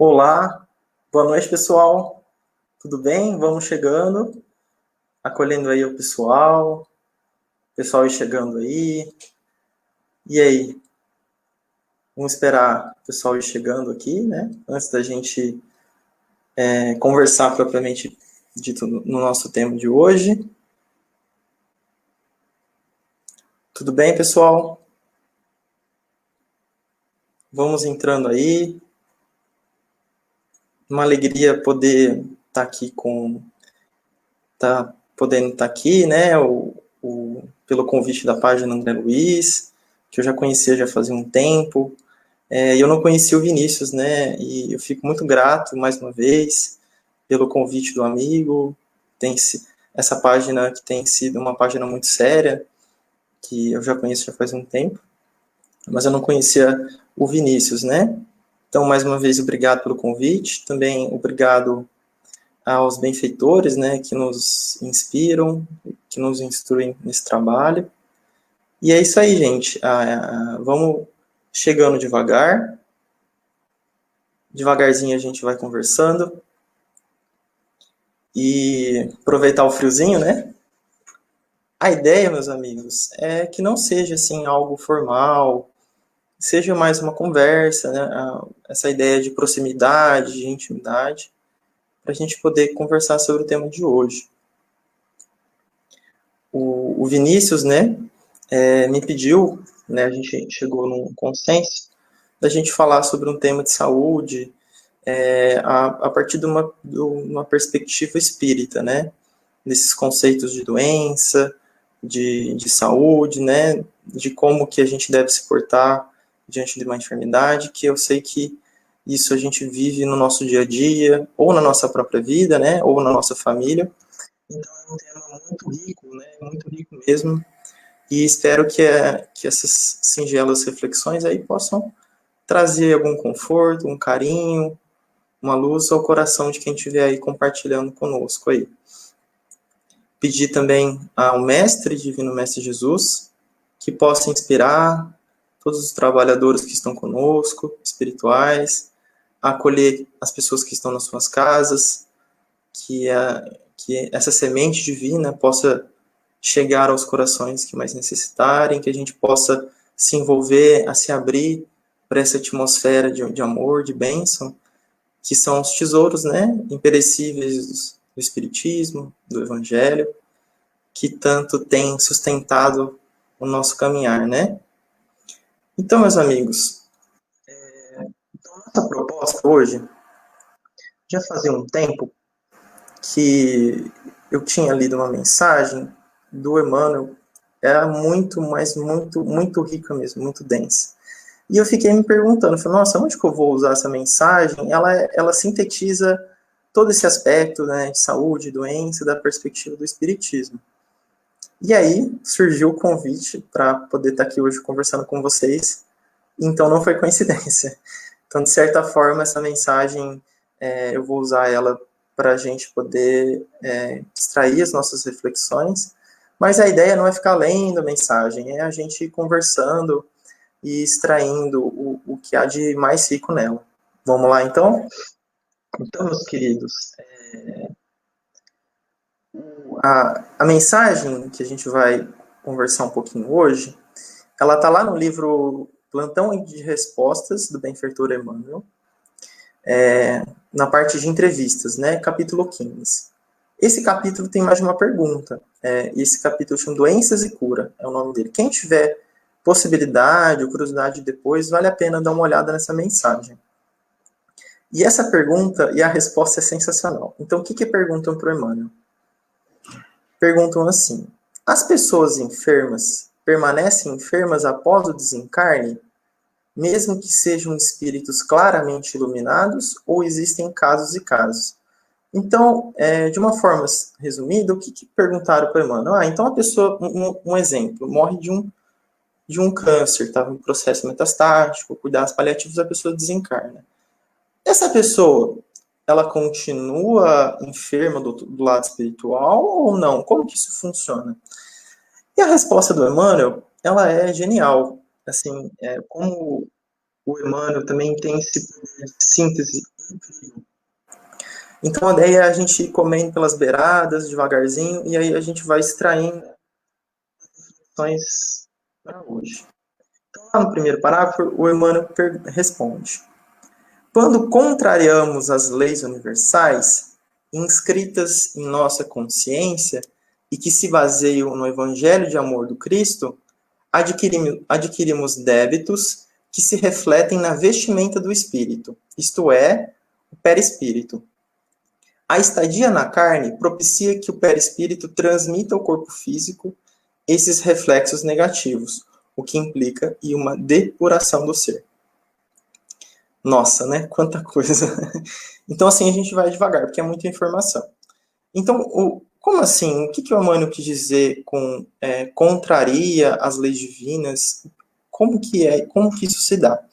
Olá, boa noite, pessoal. Tudo bem? Vamos chegando, acolhendo aí o pessoal ir chegando aí. E aí, vamos esperar o pessoal ir chegando aqui, né? Antes da gente conversar propriamente dito no nosso tema de hoje. Tudo bem, pessoal? Vamos entrando aí. Uma alegria poder estar aqui podendo estar aqui, né? Pelo convite da página André Luiz, que eu já conhecia já fazia um tempo. Eu não conhecia o Vinícius, né? E eu fico muito grato mais uma vez pelo convite do amigo. Essa página que tem sido uma página muito séria, que eu já conheço já faz um tempo, mas eu não conhecia o Vinícius, né? Então, mais uma vez, obrigado pelo convite. Também obrigado aos benfeitores, né, que nos inspiram, que nos instruem nesse trabalho. E é isso aí, gente. Vamos chegando devagar. Devagarzinho a gente vai conversando. E aproveitar o friozinho, né? A ideia, meus amigos, é que não seja assim algo formal, seja mais uma conversa, né? Essa ideia de proximidade, de intimidade, para a gente poder conversar sobre o tema de hoje. O Vinícius, né, me pediu, né, a gente chegou num consenso, da gente falar sobre um tema de saúde a partir de uma perspectiva espírita, né? Desses conceitos de doença, de saúde, né? De como que a gente deve se portar diante de uma enfermidade, que eu sei que isso a gente vive no nosso dia a dia, ou na nossa própria vida, né? Ou na nossa família. Então é um tema muito rico, né? Muito rico mesmo. E espero que essas singelas reflexões aí possam trazer algum conforto, um carinho, uma luz ao coração de quem estiver aí compartilhando conosco aí. Pedir também ao Mestre, Divino Mestre Jesus, que possa inspirar todos os trabalhadores que estão conosco, espirituais, a acolher as pessoas que estão nas suas casas, que essa semente divina possa chegar aos corações que mais necessitarem, que a gente possa se envolver, a se abrir para essa atmosfera de amor, de bênção, que são os tesouros, né, imperecíveis do Espiritismo, do Evangelho, que tanto tem sustentado o nosso caminhar, né? Então, meus amigos, nossa proposta hoje, já fazia um tempo que eu tinha lido uma mensagem do Emmanuel, era muito, mas muito, muito rica mesmo, muito densa. E eu fiquei me perguntando, falei, nossa, onde que eu vou usar essa mensagem? Ela sintetiza todo esse aspecto, né, de saúde, doença, da perspectiva do Espiritismo. E aí surgiu o convite para poder estar aqui hoje conversando com vocês. Então não foi coincidência. Então, de certa forma, essa mensagem eu vou usar ela para a gente poder extrair as nossas reflexões. Mas a ideia não é ficar lendo a mensagem, é a gente conversando e extraindo o que há de mais rico nela. Vamos lá, então? Então, meus queridos, a mensagem que a gente vai conversar um pouquinho hoje, ela está lá no livro Plantão de Respostas, do benfeitor Emmanuel, na parte de entrevistas, né, capítulo 15. Esse capítulo tem mais de uma pergunta. Esse capítulo chama Doenças e Cura, é o nome dele. Quem tiver possibilidade ou curiosidade depois, vale a pena dar uma olhada nessa mensagem. E essa pergunta e a resposta é sensacional. Então, o que perguntam para o Emmanuel? Perguntam assim: as pessoas enfermas permanecem enfermas após o desencarne, mesmo que sejam espíritos claramente iluminados, ou existem casos e casos? Então, de uma forma resumida, o que perguntaram para o Emmanuel? Então a pessoa, um exemplo, morre de um câncer, estava em processo metastático, cuidados paliativos, a pessoa desencarna. Essa pessoa, ela continua enferma do lado espiritual ou não? Como que isso funciona? E a resposta do Emmanuel, ela é genial. Assim, como o Emmanuel também tem esse poder de síntese Então a ideia é a gente ir comendo pelas beiradas, devagarzinho, e aí a gente vai extraindo lições para hoje. Então, lá no primeiro parágrafo, o Emmanuel responde: quando contrariamos as leis universais, inscritas em nossa consciência e que se baseiam no Evangelho de amor do Cristo, adquirimos débitos que se refletem na vestimenta do espírito, isto é, o perispírito. A estadia na carne propicia que o perispírito transmita ao corpo físico esses reflexos negativos, o que implica em uma depuração do ser. Nossa, né? Quanta coisa. Então, assim, a gente vai devagar, porque é muita informação. Então, como assim? O que o Emmanuel quis dizer com contraria as leis divinas? Como que isso se dá?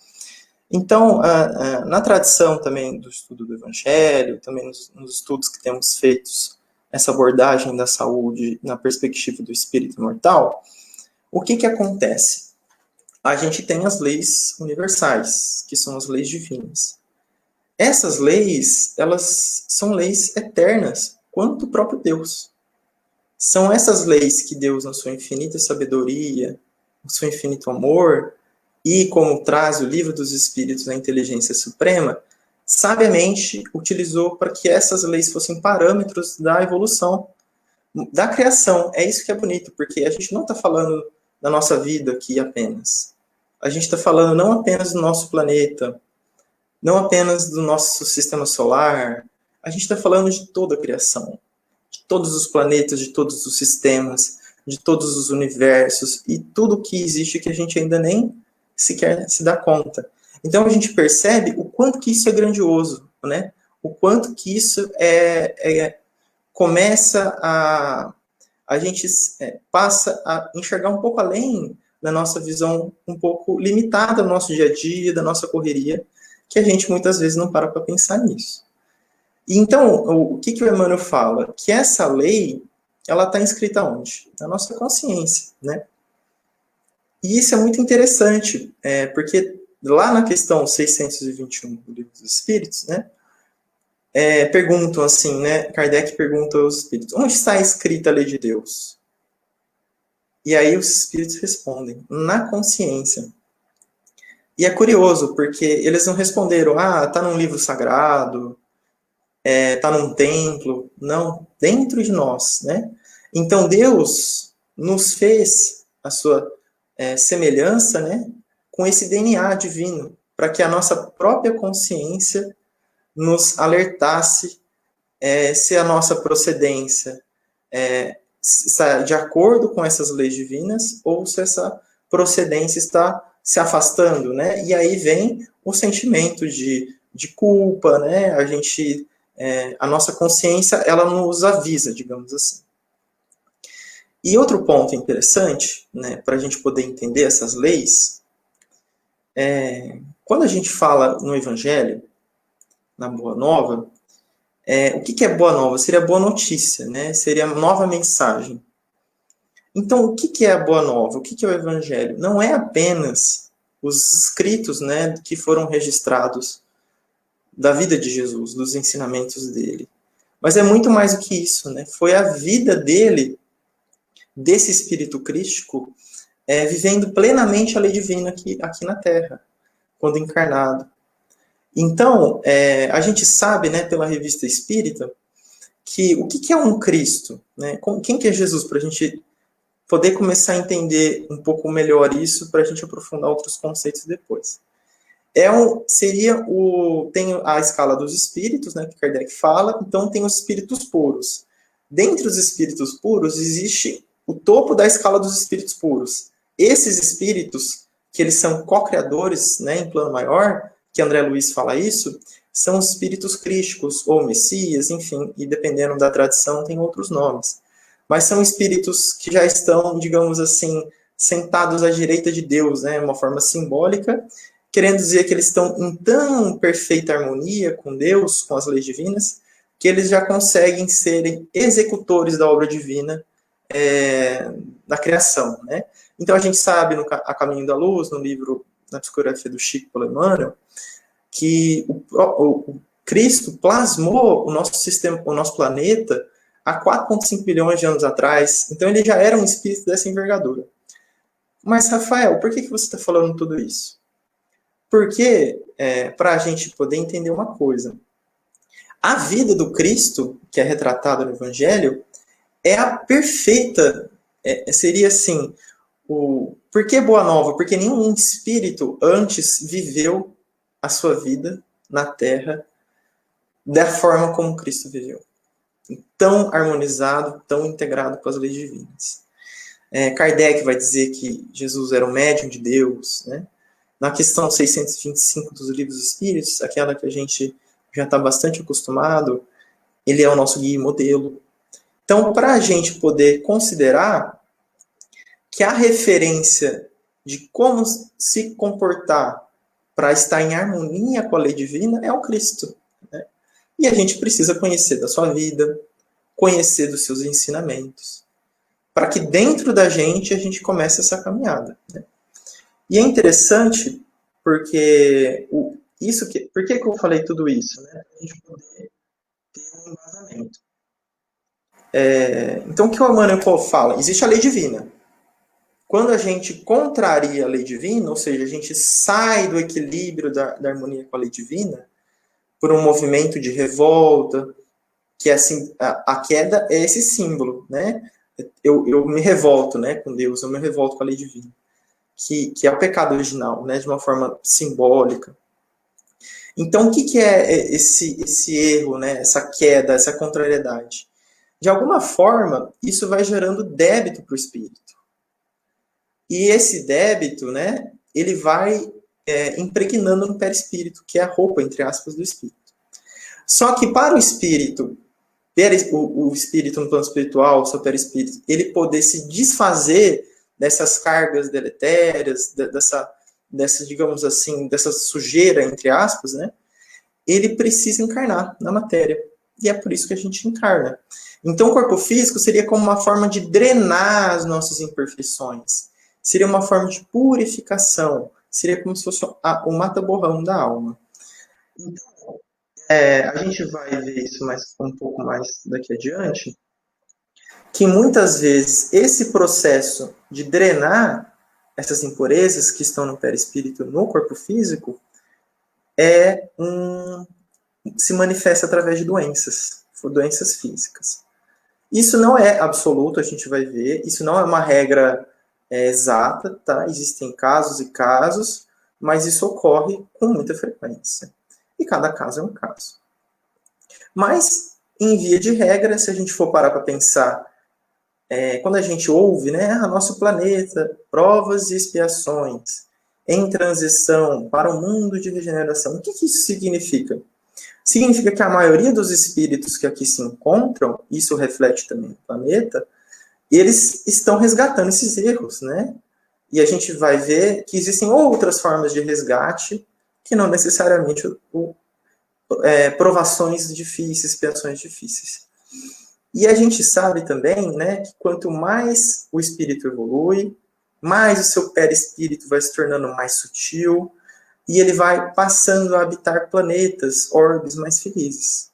Então, na tradição também do estudo do Evangelho, também nos estudos que temos feitos, essa abordagem da saúde na perspectiva do espírito imortal, o que acontece? A gente tem as leis universais, que são as leis divinas. Essas leis, elas são leis eternas, quanto o próprio Deus. São essas leis que Deus, na sua infinita sabedoria, no seu infinito amor, e como traz o Livro dos Espíritos, a inteligência suprema, sabiamente utilizou para que essas leis fossem parâmetros da evolução, da criação. É isso que é bonito, porque a gente não está falando da nossa vida aqui apenas. A gente está falando não apenas do nosso planeta, não apenas do nosso sistema solar, a gente está falando de toda a criação, de todos os planetas, de todos os sistemas, de todos os universos e tudo que existe que a gente ainda nem sequer se dá conta. Então a gente percebe o quanto que isso é grandioso, né? O quanto que isso começa a gente passa a enxergar um pouco além da nossa visão um pouco limitada do nosso dia a dia, da nossa correria, que a gente muitas vezes não para pensar nisso. E então, o que o Emmanuel fala? Que essa lei, ela está inscrita onde? Na nossa consciência, né? E isso é muito interessante, porque lá na questão 621 do Livro dos Espíritos, né, perguntam assim, né, Kardec pergunta aos espíritos, onde está escrita a lei de Deus? E aí os espíritos respondem, na consciência. E é curioso, porque eles não responderam, está num livro sagrado, está num templo. Não, dentro de nós, né? Então Deus nos fez a sua semelhança, né, com esse DNA divino, para que a nossa própria consciência nos alertasse se a nossa procedência está de acordo com essas leis divinas ou se essa procedência está se afastando, né? E aí vem o sentimento de culpa, né? A nossa consciência, ela nos avisa, digamos assim. E outro ponto interessante, né, para a gente poder entender essas leis, quando a gente fala no Evangelho, na Boa Nova, o que é Boa Nova? Seria boa notícia, né? Seria nova mensagem. Então, o que é a Boa Nova? O que é o Evangelho? Não é apenas os escritos, né, que foram registrados da vida de Jesus, dos ensinamentos dele. Mas é muito mais do que isso, né? Foi a vida dele, desse espírito crístico, vivendo plenamente a lei divina aqui na Terra, quando encarnado. Então, a gente sabe, né, pela Revista Espírita, que o que é um Cristo? Né? Quem que é Jesus? Para a gente poder começar a entender um pouco melhor isso, para a gente aprofundar outros conceitos depois. Tem a escala dos espíritos, né, que Kardec fala, então tem os espíritos puros. Dentre os espíritos puros, existe o topo da escala dos espíritos puros. Esses espíritos, que eles são co-criadores, né, em plano maior, que André Luiz fala isso, são os espíritos crísticos, ou Messias, enfim, e dependendo da tradição, tem outros nomes. Mas são espíritos que já estão, digamos assim, sentados à direita de Deus, né, uma forma simbólica, querendo dizer que eles estão em tão perfeita harmonia com Deus, com as leis divinas, que eles já conseguem serem executores da obra divina da criação, né? Então a gente sabe no A Caminho da Luz, no livro, na psicografia do Chico pelo Emmanuel, que Cristo plasmou o nosso sistema, o nosso planeta há 4,5 bilhões de anos atrás. Então ele já era um espírito dessa envergadura. Mas, Rafael, por que você está falando tudo isso? Porque, para a gente poder entender uma coisa, a vida do Cristo, que é retratada no Evangelho, é a perfeita, seria assim, por que Boa Nova? Porque nenhum espírito antes viveu a sua vida na Terra da forma como Cristo viveu. Tão harmonizado, tão integrado com as leis divinas. Kardec vai dizer que Jesus era o médium de Deus, né? Na questão 625 dos Livros Espíritos, aquela que a gente já está bastante acostumado, ele é o nosso guia e modelo. Então, para a gente poder considerar que a referência de como se comportar para estar em harmonia com a lei divina é o Cristo, né? E a gente precisa conhecer da sua vida, conhecer dos seus ensinamentos, para que dentro da gente a gente comece essa caminhada, né? E é interessante porque por que eu falei tudo isso, né? Para a gente poder ter um embasamento. Então, o que o Emmanuel fala? Existe a lei divina. Quando a gente contraria a lei divina, ou seja, a gente sai do equilíbrio da harmonia com a lei divina, por um movimento de revolta, que assim, a queda é esse símbolo, né? Eu me revolto, né, com Deus, eu me revolto com a lei divina, que é o pecado original, né, de uma forma simbólica. Então, o que é esse erro, né, essa queda, essa contrariedade? De alguma forma, isso vai gerando débito para o espírito. E esse débito, né, ele vai impregnando no perispírito, que é a roupa, entre aspas, do espírito. Só que para o espírito, o espírito no plano espiritual, o seu perispírito, ele poder se desfazer dessas cargas deletérias, dessa, digamos assim, dessa sujeira, entre aspas, né, ele precisa encarnar na matéria. E é por isso que a gente encarna. Então, o corpo físico seria como uma forma de drenar as nossas imperfeições. Seria uma forma de purificação. Seria como se fosse o mata-borrão da alma. Então, a gente vai ver isso um pouco mais daqui adiante, que muitas vezes esse processo de drenar essas impurezas que estão no perispírito no corpo físico se manifesta através de doenças físicas. Isso não é absoluto, a gente vai ver, isso não é uma regra exata, tá? Existem casos e casos, mas isso ocorre com muita frequência. E cada caso é um caso. Mas, em via de regra, se a gente for parar para pensar, quando a gente ouve, né, nosso planeta, provas e expiações, em transição para um mundo de regeneração, o que isso significa? Significa que a maioria dos espíritos que aqui se encontram, isso reflete também no planeta, eles estão resgatando esses erros, né? E a gente vai ver que existem outras formas de resgate que não necessariamente provações difíceis, expiações difíceis. E a gente sabe também, né, que quanto mais o espírito evolui, mais o seu perispírito vai se tornando mais sutil, e ele vai passando a habitar planetas, orbes mais felizes.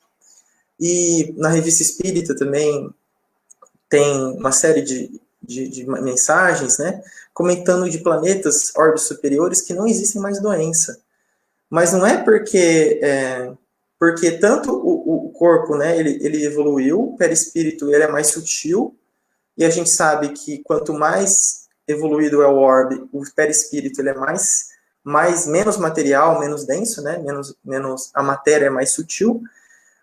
E na Revista Espírita também tem uma série de mensagens, né, comentando de planetas, orbes superiores, que não existem mais doença. Mas não é porque tanto o corpo, né, ele evoluiu, o perispírito ele é mais sutil, e a gente sabe que quanto mais evoluído é o orbe, o perispírito ele é menos material, menos denso, né, menos a matéria é mais sutil,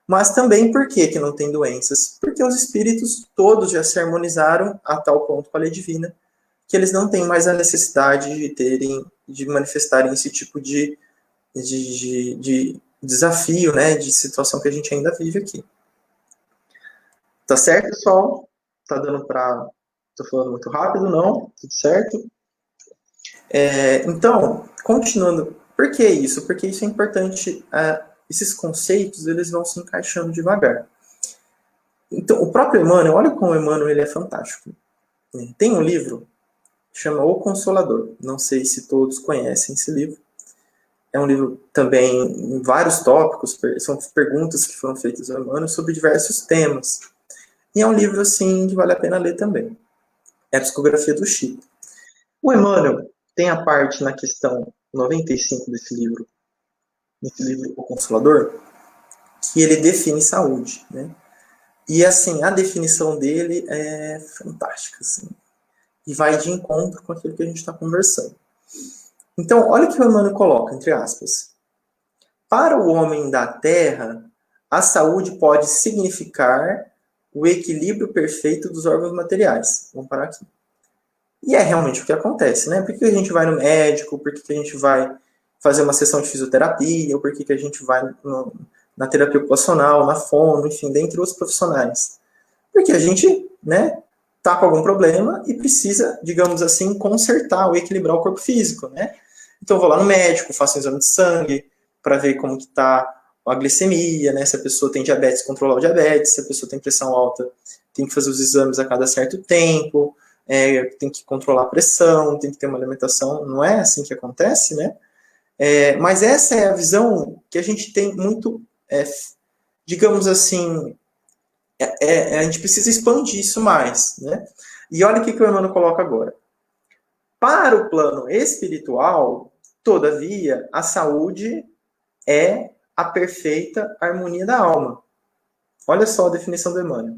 mas também por que não tem doenças? Porque os espíritos todos já se harmonizaram a tal ponto com a lei divina, que eles não têm mais a necessidade de manifestarem esse tipo de desafio, né, de situação que a gente ainda vive aqui. Tá certo, pessoal? Tá dando para... Tô falando muito rápido, não? Tudo certo? Então, continuando, por que isso? Porque isso é importante, esses conceitos, eles vão se encaixando devagar. Então, o próprio Emmanuel, olha como o Emmanuel ele é fantástico. Tem um livro, chama O Consolador, não sei se todos conhecem esse livro, é um livro também em vários tópicos, são perguntas que foram feitas ao Emmanuel sobre diversos temas. E é um livro, assim, que vale a pena ler também. É a Psicografia do Chico. O Emmanuel tem a parte na questão 95 desse livro O Consolador, que ele define saúde, né? E, assim, a definição dele é fantástica, assim, e vai de encontro com aquilo que a gente está conversando. Então, olha o que o Emmanuel coloca, entre aspas. Para o homem da Terra, a saúde pode significar o equilíbrio perfeito dos órgãos materiais. Vamos parar aqui. E é realmente o que acontece, né? Por que a gente vai no médico? Por que a gente vai fazer uma sessão de fisioterapia? Ou por que a gente vai na terapia ocupacional, na fono, enfim, dentre outros profissionais? Porque a gente, né, tá com algum problema e precisa, digamos assim, consertar ou equilibrar o corpo físico, né? Então eu vou lá no médico, faço um exame de sangue para ver como que tá a glicemia, né? Se a pessoa tem diabetes, controlar o diabetes. Se a pessoa tem pressão alta, tem que fazer os exames a cada certo tempo. Tem que controlar a pressão, tem que ter uma alimentação. Não é assim que acontece, né? Mas essa é a visão que a gente tem muito, digamos assim, a gente precisa expandir isso mais, né? E olha o que o Emmanuel coloca agora. Para o plano espiritual, todavia, a saúde é a perfeita harmonia da alma. Olha só a definição do Emmanuel.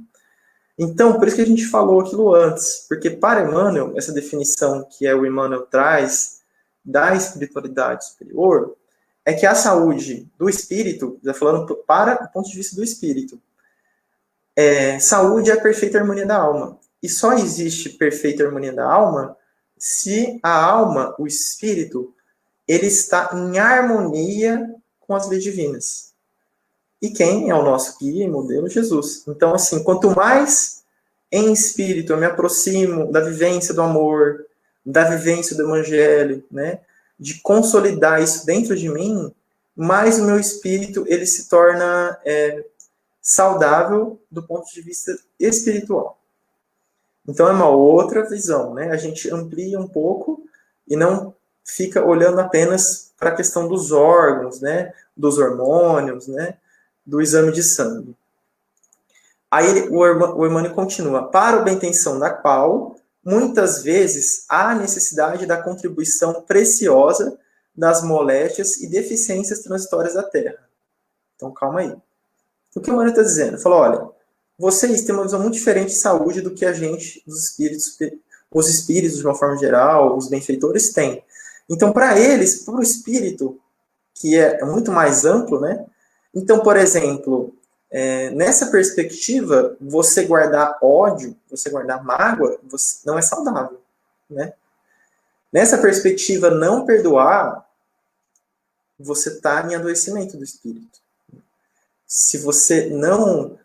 Então, por isso que a gente falou aquilo antes, porque para Emmanuel, essa definição que o Emmanuel traz da espiritualidade superior, é que a saúde do espírito, já falando para o ponto de vista do espírito, saúde é a perfeita harmonia da alma. E só existe perfeita harmonia da alma se a alma, o espírito, ele está em harmonia com as leis divinas. E quem é o nosso guia e modelo? Jesus. Então, assim, quanto mais em espírito eu me aproximo da vivência do amor, da vivência do evangelho, né, de consolidar isso dentro de mim, mais o meu espírito ele se torna saudável do ponto de vista espiritual. Então é uma outra visão, né? A gente amplia um pouco e não fica olhando apenas para a questão dos órgãos, né? Dos hormônios, né? Do exame de sangue. Aí o Emmanuel continua. Para a obtenção da qual, muitas vezes, há necessidade da contribuição preciosa das moléstias e deficiências transitórias da Terra. Então, calma aí. O que o Emmanuel está dizendo? Ele falou, olha, vocês têm uma visão muito diferente de saúde do que a gente, os espíritos, de uma forma geral, os benfeitores, têm. Então, para eles, para o espírito, que é muito mais amplo, né? Então, por exemplo, nessa perspectiva, você guardar ódio, você guardar mágoa, não é saudável, né? Nessa perspectiva, não perdoar, você está em adoecimento do espírito. Se você não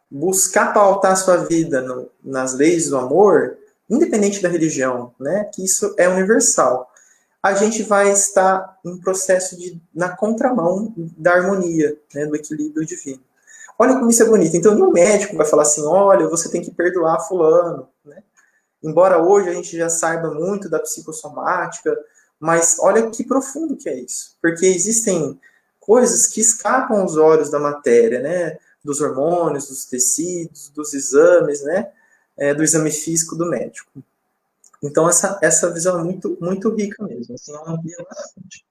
buscar pautar a sua vida nas leis do amor, independente da religião, né, que isso é universal, a gente vai estar em processo na contramão da harmonia, né, do equilíbrio divino. Olha como isso é bonito. Então, nenhum médico vai falar assim, olha, você tem que perdoar fulano, né? Embora hoje a gente já saiba muito da psicossomática, mas olha que profundo que é isso. Porque existem coisas que escapam aos olhos da matéria, né? Dos hormônios, dos tecidos, dos exames, né? Do exame físico do médico. Então, essa visão é muito, muito rica mesmo. Assim, ela amplia bastante.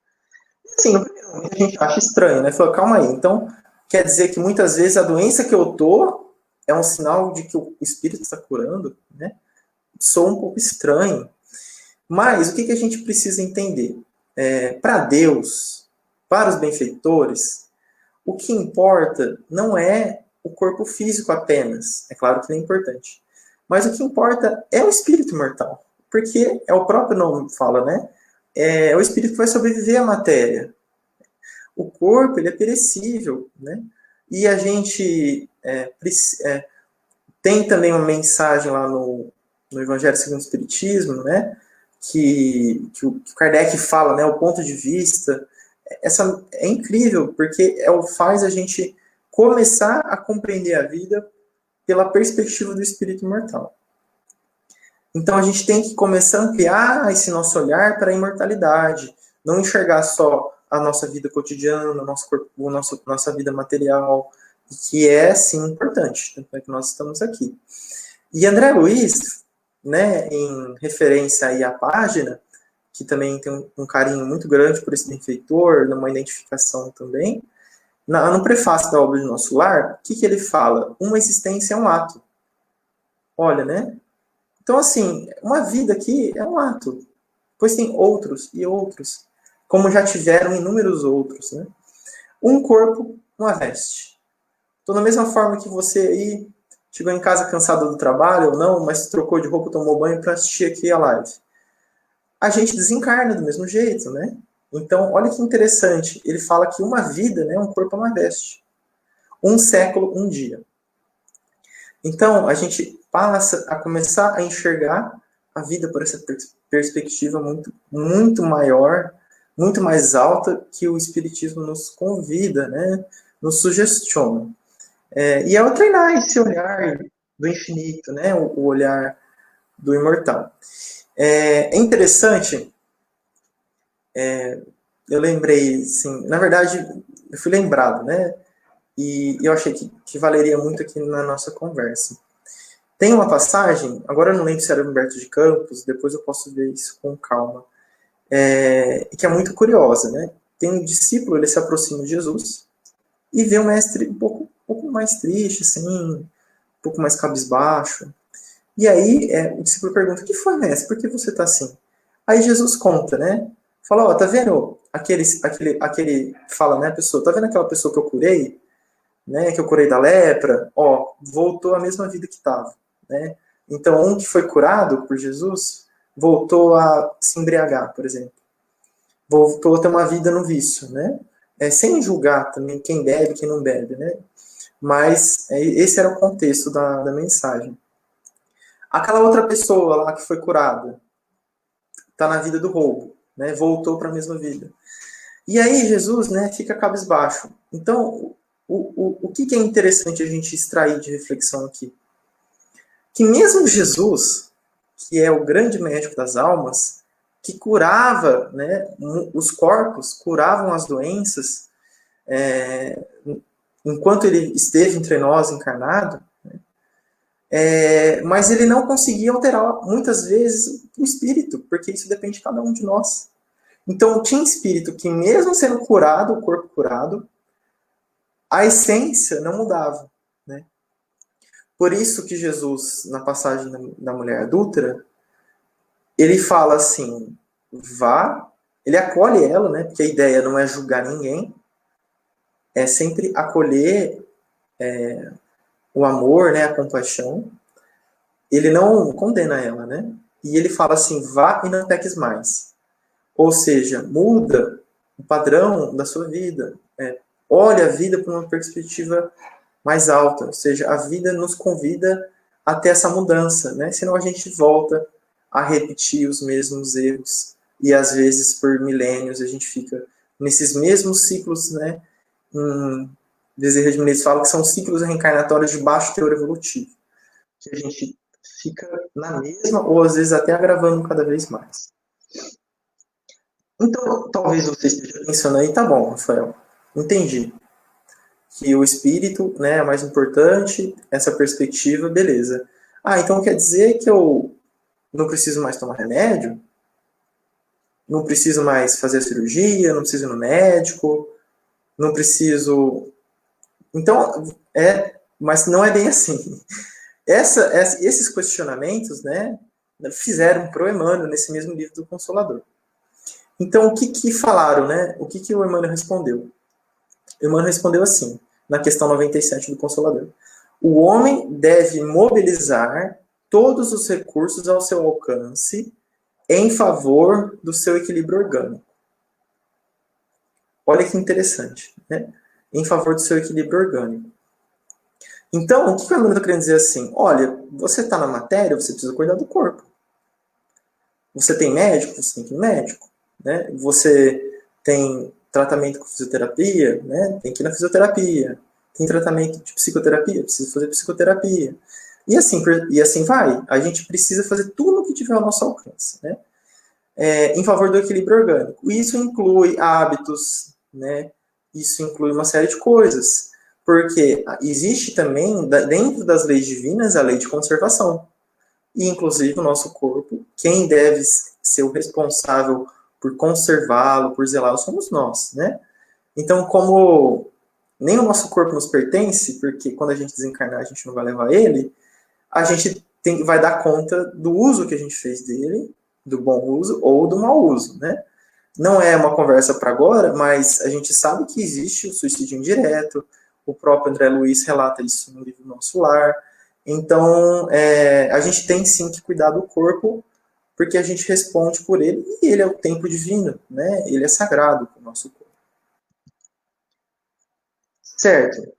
Assim, no primeiro momento a gente acha estranho, né? Fala, calma aí. Então, quer dizer que muitas vezes a doença que eu tô é um sinal de que o espírito está curando, né? Sou um pouco estranho. Mas o que a gente precisa entender? Para Deus, para os benfeitores, o que importa não é o corpo físico apenas. É claro que é importante. Mas o que importa é o espírito imortal. Porque é o próprio nome que fala, né? É o espírito que vai sobreviver à matéria. O corpo, ele é perecível, né? E a gente tem também uma mensagem lá no Evangelho segundo o Espiritismo, né? Que o Kardec fala, né? O ponto de vista. É incrível, porque faz a gente começar a compreender a vida pela perspectiva do espírito imortal. Então a gente tem que começar a ampliar esse nosso olhar para a imortalidade, não enxergar só a nossa vida cotidiana, o nosso corpo, nossa vida material, e que é, sim, importante, tanto é que nós estamos aqui. E André Luiz, né, em referência aí à página, que também tem um carinho muito grande por esse benfeitor, uma identificação também, no prefácio da obra de Nosso Lar, o que ele fala? Uma existência é um ato. Olha, né? Então, assim, uma vida aqui é um ato, pois tem outros e outros, como já tiveram inúmeros outros, né? Um corpo, uma veste. Então, da mesma forma que você aí chegou em casa cansado do trabalho ou não, mas trocou de roupa, tomou banho para assistir aqui a live. A gente desencarna do mesmo jeito, né? Então, olha que interessante. Ele fala que uma vida, né, um corpo é uma veste. Um século, um dia. Então, a gente passa a começar a enxergar a vida por essa perspectiva muito, muito maior, muito mais alta que o Espiritismo nos convida, né? Nos sugestiona. E ao treinar esse olhar do infinito, né? O olhar do imortal. É interessante, eu lembrei, assim, na verdade, eu fui lembrado, né? E eu achei que valeria muito aqui na nossa conversa. Tem uma passagem, agora eu não lembro se era Humberto de Campos, depois eu posso ver isso com calma, que é muito curiosa, né? Tem um discípulo, ele se aproxima de Jesus e vê o mestre um pouco mais triste, assim, um pouco mais cabisbaixo. E aí o discípulo pergunta, o que foi, mestre? Por que você está assim? Aí Jesus conta, né? Fala, ó, tá vendo fala, né, a pessoa, tá vendo aquela pessoa que eu curei? Né, que eu curei da lepra? Ó, voltou à mesma vida que estava, né? Então, um que foi curado por Jesus voltou a se embriagar, por exemplo. Voltou a ter uma vida no vício, né? Sem julgar também quem bebe e quem não bebe, né? Mas esse era o contexto da mensagem. Aquela outra pessoa lá que foi curada está na vida do roubo, né? Voltou para a mesma vida. E aí Jesus, né, fica cabisbaixo. Então, o que é interessante a gente extrair de reflexão aqui? Que mesmo Jesus, que é o grande médico das almas, que curava, né, os corpos, curavam as doenças, enquanto ele esteve entre nós encarnado, né, mas ele não conseguia alterar, muitas vezes, o espírito, porque isso depende de cada um de nós. Então, tinha espírito que, mesmo sendo curado, o corpo curado, a essência não mudava, né? Por isso que Jesus, na passagem da mulher adúltera, ele fala assim, vá, ele acolhe ela, né? Porque a ideia não é julgar ninguém, é sempre acolher o amor, né? A compaixão. Ele não condena ela, né? E ele fala assim, vá e não peques mais. Ou seja, muda o padrão da sua vida. Olhe a vida por uma perspectiva mais alta. Ou seja, a vida nos convida a ter essa mudança, né? Senão a gente volta a repetir os mesmos erros. E às vezes, por milênios, a gente fica nesses mesmos ciclos, né? Bezerra de Menezes fala que são ciclos reencarnatórios de baixo teor evolutivo. Que a gente fica na mesma, ou às vezes até agravando cada vez mais. Então, talvez você esteja pensando aí, tá bom, Rafael, entendi. Que o espírito, né, é mais importante, essa perspectiva, beleza. Ah, então quer dizer que eu não preciso mais tomar remédio? Não preciso mais fazer a cirurgia? Não preciso ir no médico? Não preciso... Então, mas não é bem assim. Esses questionamentos, né, fizeram pro Emmanuel nesse mesmo livro do Consolador. Então, o que falaram, né? O que o Emmanuel respondeu? O Emmanuel respondeu assim, na questão 97 do Consolador. O homem deve mobilizar todos os recursos ao seu alcance em favor do seu equilíbrio orgânico. Olha que interessante, né? Em favor do seu equilíbrio orgânico. Então, o que o Emmanuel está querendo dizer assim? Olha, você está na matéria, você precisa cuidar do corpo. Você tem médico, você tem que ir no médico. Né? Você tem tratamento com fisioterapia, né? Tem que ir na fisioterapia. Tem tratamento de psicoterapia, precisa fazer psicoterapia. E assim vai. A gente precisa fazer tudo o que tiver ao nosso alcance. Né? em favor do equilíbrio orgânico. E isso inclui hábitos, né? Isso inclui uma série de coisas. Porque existe também, dentro das leis divinas, a lei de conservação. E, inclusive, o nosso corpo, quem deve ser o responsável por conservá-lo, por zelá-lo, somos nós, né? Então, como nem o nosso corpo nos pertence, porque quando a gente desencarnar a gente não vai levar ele, a gente vai dar conta do uso que a gente fez dele, do bom uso ou do mau uso, né? Não é uma conversa para agora, mas a gente sabe que existe o suicídio indireto, o próprio André Luiz relata isso no livro Nosso Lar. Então, a gente tem sim que cuidar do corpo, porque a gente responde por ele, e ele é o tempo divino, né? Ele é sagrado para o nosso corpo. Certo.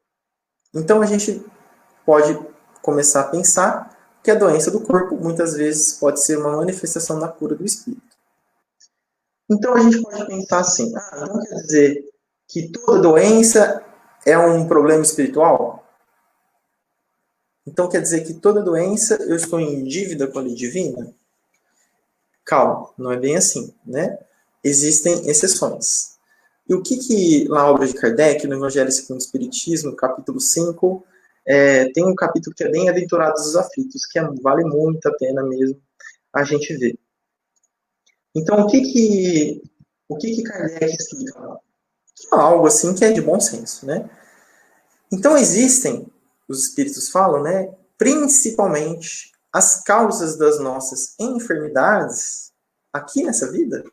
Então, a gente pode começar a pensar que a doença do corpo, muitas vezes, pode ser uma manifestação da cura do espírito. Então, a gente pode pensar assim, não quer dizer que toda doença é um problema espiritual? Então, quer dizer que toda doença eu estou em dívida com a lei divina? Calma, não é bem assim, né? Existem exceções. E o que na obra de Kardec, no Evangelho segundo o Espiritismo, capítulo 5, tem um capítulo que é Bem-aventurados os aflitos, que vale muito a pena mesmo a gente ver. Então, o que Kardec explica lá? Algo assim que é de bom senso, né? Então, existem, os espíritos falam, né? Principalmente as causas das nossas enfermidades aqui nessa vida,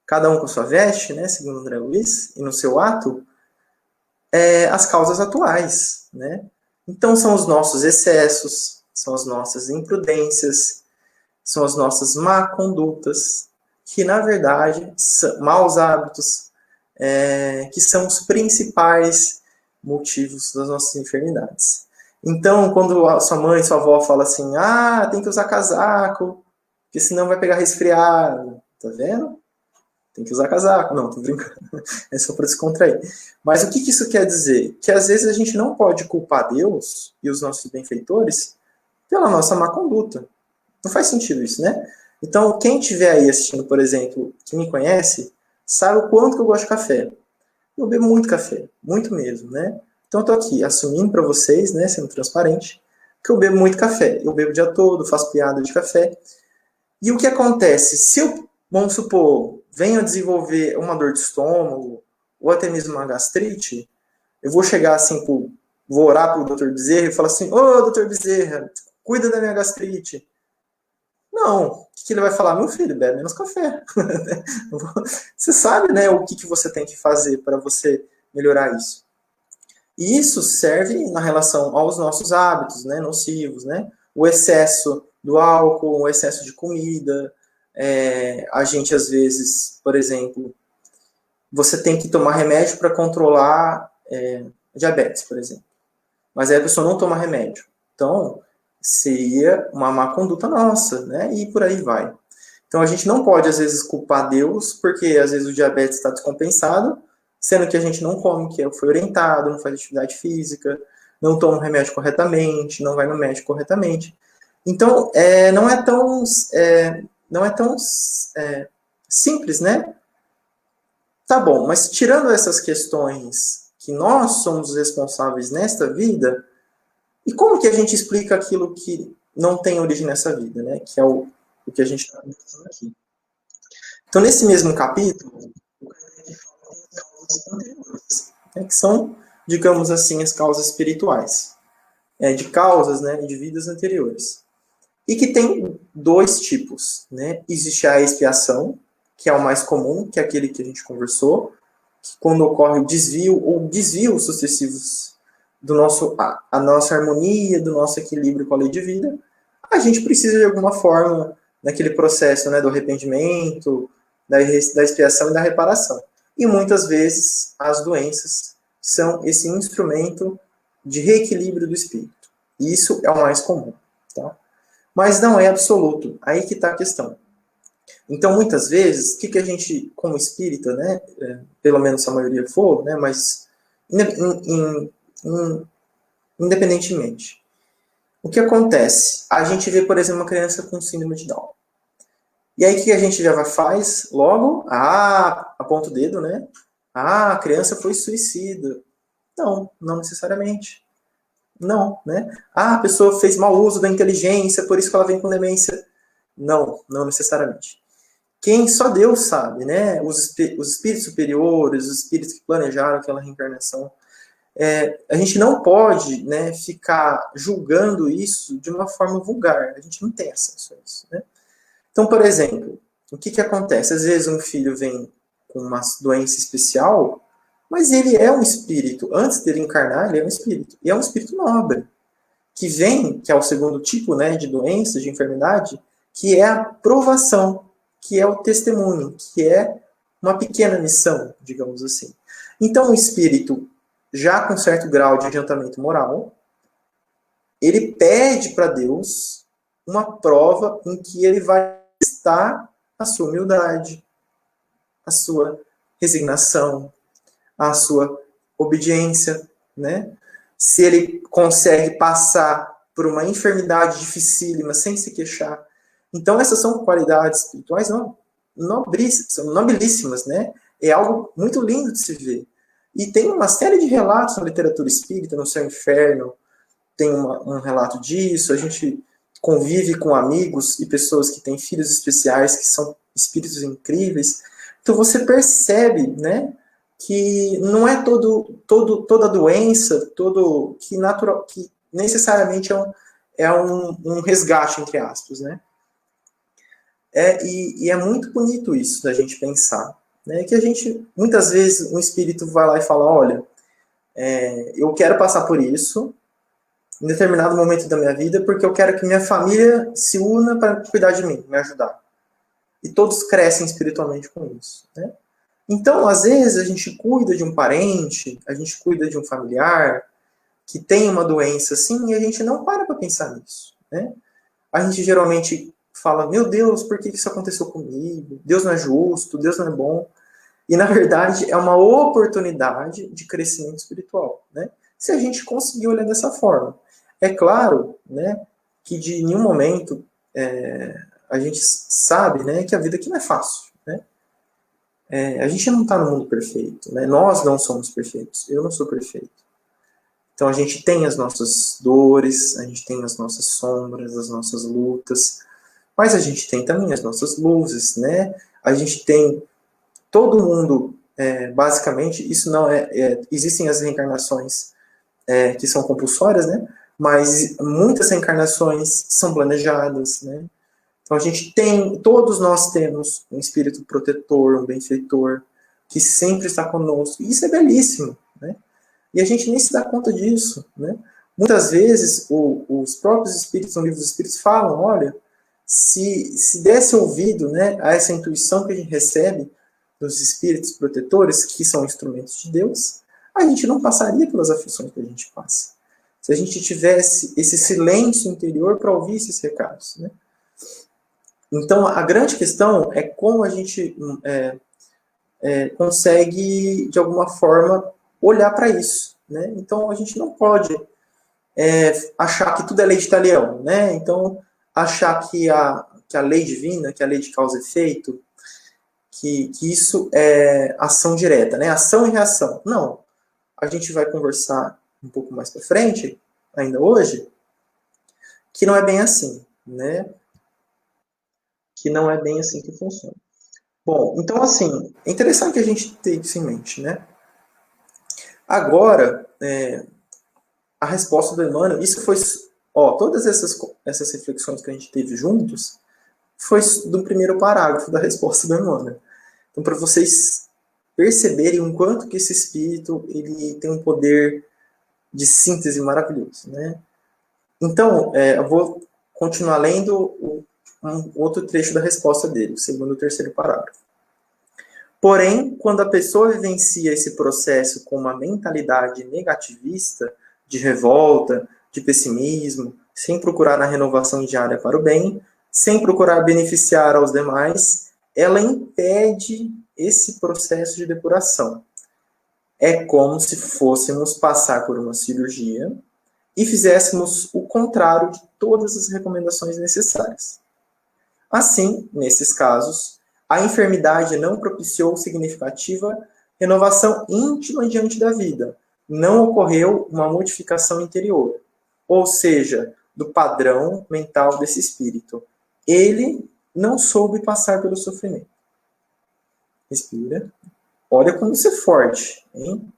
cada um com sua veste, né, segundo André Luiz, e no seu ato, as causas atuais, né? Então são os nossos excessos, são as nossas imprudências, são as nossas má condutas, que na verdade são maus hábitos, que são os principais motivos das nossas enfermidades. Então, quando a sua mãe, sua avó fala assim, tem que usar casaco, porque senão vai pegar resfriado, tá vendo? Tem que usar casaco. Não, tô brincando. É só para descontrair. Mas o que isso quer dizer? Que às vezes a gente não pode culpar Deus e os nossos benfeitores pela nossa má conduta. Não faz sentido isso, né? Então, quem estiver aí assistindo, por exemplo, que me conhece, sabe o quanto que eu gosto de café. Eu bebo muito café, muito mesmo, né? Então, eu tô aqui assumindo para vocês, né, sendo transparente, que eu bebo muito café. Eu bebo o dia todo, faço piada de café. E o que acontece? Se eu, vamos supor, venho a desenvolver uma dor de estômago, ou até mesmo uma gastrite, eu vou chegar assim, vou orar para o Dr. Bezerra e falar assim, Dr. Bezerra, cuida da minha gastrite. Não, o que ele vai falar? Meu filho, bebe menos café. Você sabe, né, o que você tem que fazer para você melhorar isso. E isso serve na relação aos nossos hábitos, né, nocivos, né? O excesso do álcool, o excesso de comida. A gente, às vezes, por exemplo, você tem que tomar remédio para controlar diabetes, por exemplo. Mas aí a pessoa não toma remédio. Então, seria uma má conduta nossa, né? E por aí vai. Então, a gente não pode, às vezes, culpar Deus, porque às vezes o diabetes está descompensado, sendo que a gente não come, que foi orientado, não faz atividade física, não toma o remédio corretamente, não vai no médico corretamente. Então, não é tão simples, né? Tá bom, mas tirando essas questões que nós somos responsáveis nesta vida, e como que a gente explica aquilo que não tem origem nessa vida, né? Que é o que a gente está conversando aqui. Então, nesse mesmo capítulo, o Kardec fala das causas anteriores, né, que são, digamos assim, as causas espirituais, de causas, né, de vidas anteriores. E que tem dois tipos, né? Existe a expiação, que é o mais comum, que é aquele que a gente conversou, que quando ocorre o desvio ou desvios sucessivos a nossa harmonia, do nosso equilíbrio com a lei de vida, a gente precisa de alguma forma, naquele processo, né, do arrependimento, da expiação e da reparação. E muitas vezes as doenças são esse instrumento de reequilíbrio do espírito. E isso é o mais comum, tá? Mas não é absoluto. Aí que está a questão. Então, muitas vezes, o que a gente, como espírita, né, pelo menos a maioria for, né, mas independentemente, o que acontece? A gente vê, por exemplo, uma criança com síndrome de Down. E aí, o que a gente já faz logo? Aponta o dedo, né? A criança foi suicida. Não, não necessariamente. Não, né? A pessoa fez mau uso da inteligência, por isso que ela vem com demência. Não, não necessariamente. Quem só Deus sabe, né? Os espíritos superiores, os espíritos que planejaram aquela reencarnação. A gente não pode, né, ficar julgando isso de uma forma vulgar. A gente não tem acesso a isso, né? Então, por exemplo, o que acontece? Às vezes um filho vem com uma doença especial, mas ele é um espírito. Antes dele encarnar, ele é um espírito. E é um espírito nobre. Que vem, que é o segundo tipo, né, de doença, de enfermidade, que é a provação, que é o testemunho, que é uma pequena missão, digamos assim. Então, o espírito, já com certo grau de adiantamento moral, ele pede para Deus uma prova em que ele vai testar a sua humildade, a sua resignação, a sua obediência, né? Se ele consegue passar por uma enfermidade dificílima sem se queixar. Então, essas são qualidades espirituais nobilíssimas, né? É algo muito lindo de se ver. E tem uma série de relatos na literatura espírita, no Céu e Inferno, tem um relato disso, a gente convive com amigos e pessoas que têm filhos especiais, que são espíritos incríveis. Então você percebe, né, que não é toda doença, que necessariamente um resgate, entre aspas, né? E é muito bonito isso da gente pensar, né? Que a gente, muitas vezes, um espírito vai lá e fala, olha, eu quero passar por isso, em determinado momento da minha vida, porque eu quero que minha família se una para cuidar de mim, me ajudar. E todos crescem espiritualmente com isso, né? Então, às vezes, a gente cuida de um parente, a gente cuida de um familiar que tem uma doença assim, e a gente não para pensar nisso, né? A gente geralmente fala, meu Deus, por que isso aconteceu comigo? Deus não é justo, Deus não é bom. E, na verdade, é uma oportunidade de crescimento espiritual, né? Se a gente conseguir olhar dessa forma. É claro, né, que de nenhum momento a gente sabe, né, que a vida aqui não é fácil, né? A gente não está no mundo perfeito, né? Nós não somos perfeitos. Eu não sou perfeito. Então a gente tem as nossas dores, a gente tem as nossas sombras, as nossas lutas, mas a gente tem também as nossas luzes, né? A gente tem todo mundo, basicamente, isso não existem as reencarnações que são compulsórias, né? Mas muitas reencarnações são planejadas, né? Então todos nós temos um espírito protetor, um benfeitor, que sempre está conosco. E isso é belíssimo, né? E a gente nem se dá conta disso, né? Muitas vezes os próprios espíritos, no livro dos espíritos, falam, olha, se desse ouvido, né, a essa intuição que a gente recebe dos espíritos protetores, que são instrumentos de Deus, a gente não passaria pelas aflições que a gente passa. Se a gente tivesse esse silêncio interior para ouvir esses recados, né? Então, a grande questão é como a gente consegue, de alguma forma, olhar para isso, né? Então, a gente não pode achar que tudo é lei de talião, né? Então, achar que a lei divina, que a lei de causa e efeito, que isso é ação direta, né? Ação e reação. Não. A gente vai conversar um pouco mais para frente, ainda hoje, que não é bem assim, né? Que não é bem assim que funciona. Bom, então assim, é interessante a gente ter isso em mente, né? Agora, a resposta do Emmanuel, isso foi, todas essas reflexões que a gente teve juntos, foi do primeiro parágrafo da resposta do Emmanuel. Então, para vocês perceberem o quanto que esse espírito ele tem um poder de síntese maravilhoso, né? Então, eu vou continuar lendo um outro trecho da resposta dele, o segundo e o terceiro parágrafo. Porém, quando a pessoa vivencia esse processo com uma mentalidade negativista, de revolta, de pessimismo, sem procurar a renovação diária para o bem, sem procurar beneficiar aos demais, ela impede esse processo de depuração. É como se fôssemos passar por uma cirurgia e fizéssemos o contrário de todas as recomendações necessárias. Assim, nesses casos, a enfermidade não propiciou significativa renovação íntima diante da vida. Não ocorreu uma modificação interior, ou seja, do padrão mental desse espírito. Ele não soube passar pelo sofrimento. Respira. Olha como isso é forte, hein?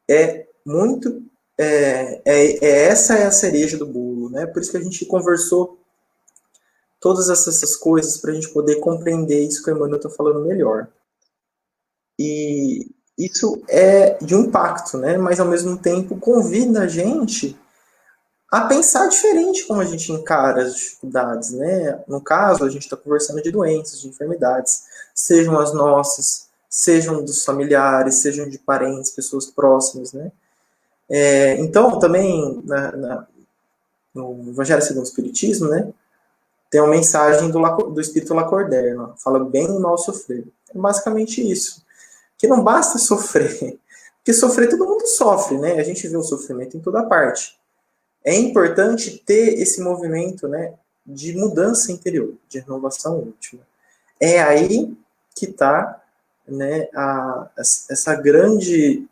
É muito. Essa é a cereja do bolo, né? Por isso que a gente conversou todas essas coisas para a gente poder compreender isso que o Emmanuel está falando melhor. E isso é de um impacto, né? Mas ao mesmo tempo convida a gente a pensar diferente como a gente encara as dificuldades, né? No caso, a gente está conversando de doenças, de enfermidades, sejam as nossas, sejam dos familiares, sejam de parentes, pessoas próximas, né? Então, também, no Evangelho segundo o Espiritismo, né? Tem uma mensagem do Espírito Lacordaire, né? Fala bem e mal sofrer. É basicamente isso. Que não basta sofrer, porque sofrer todo mundo sofre, né? A gente vê o sofrimento em toda parte. É importante ter esse movimento, né, de mudança interior, de renovação íntima. É aí que está, né, essa grande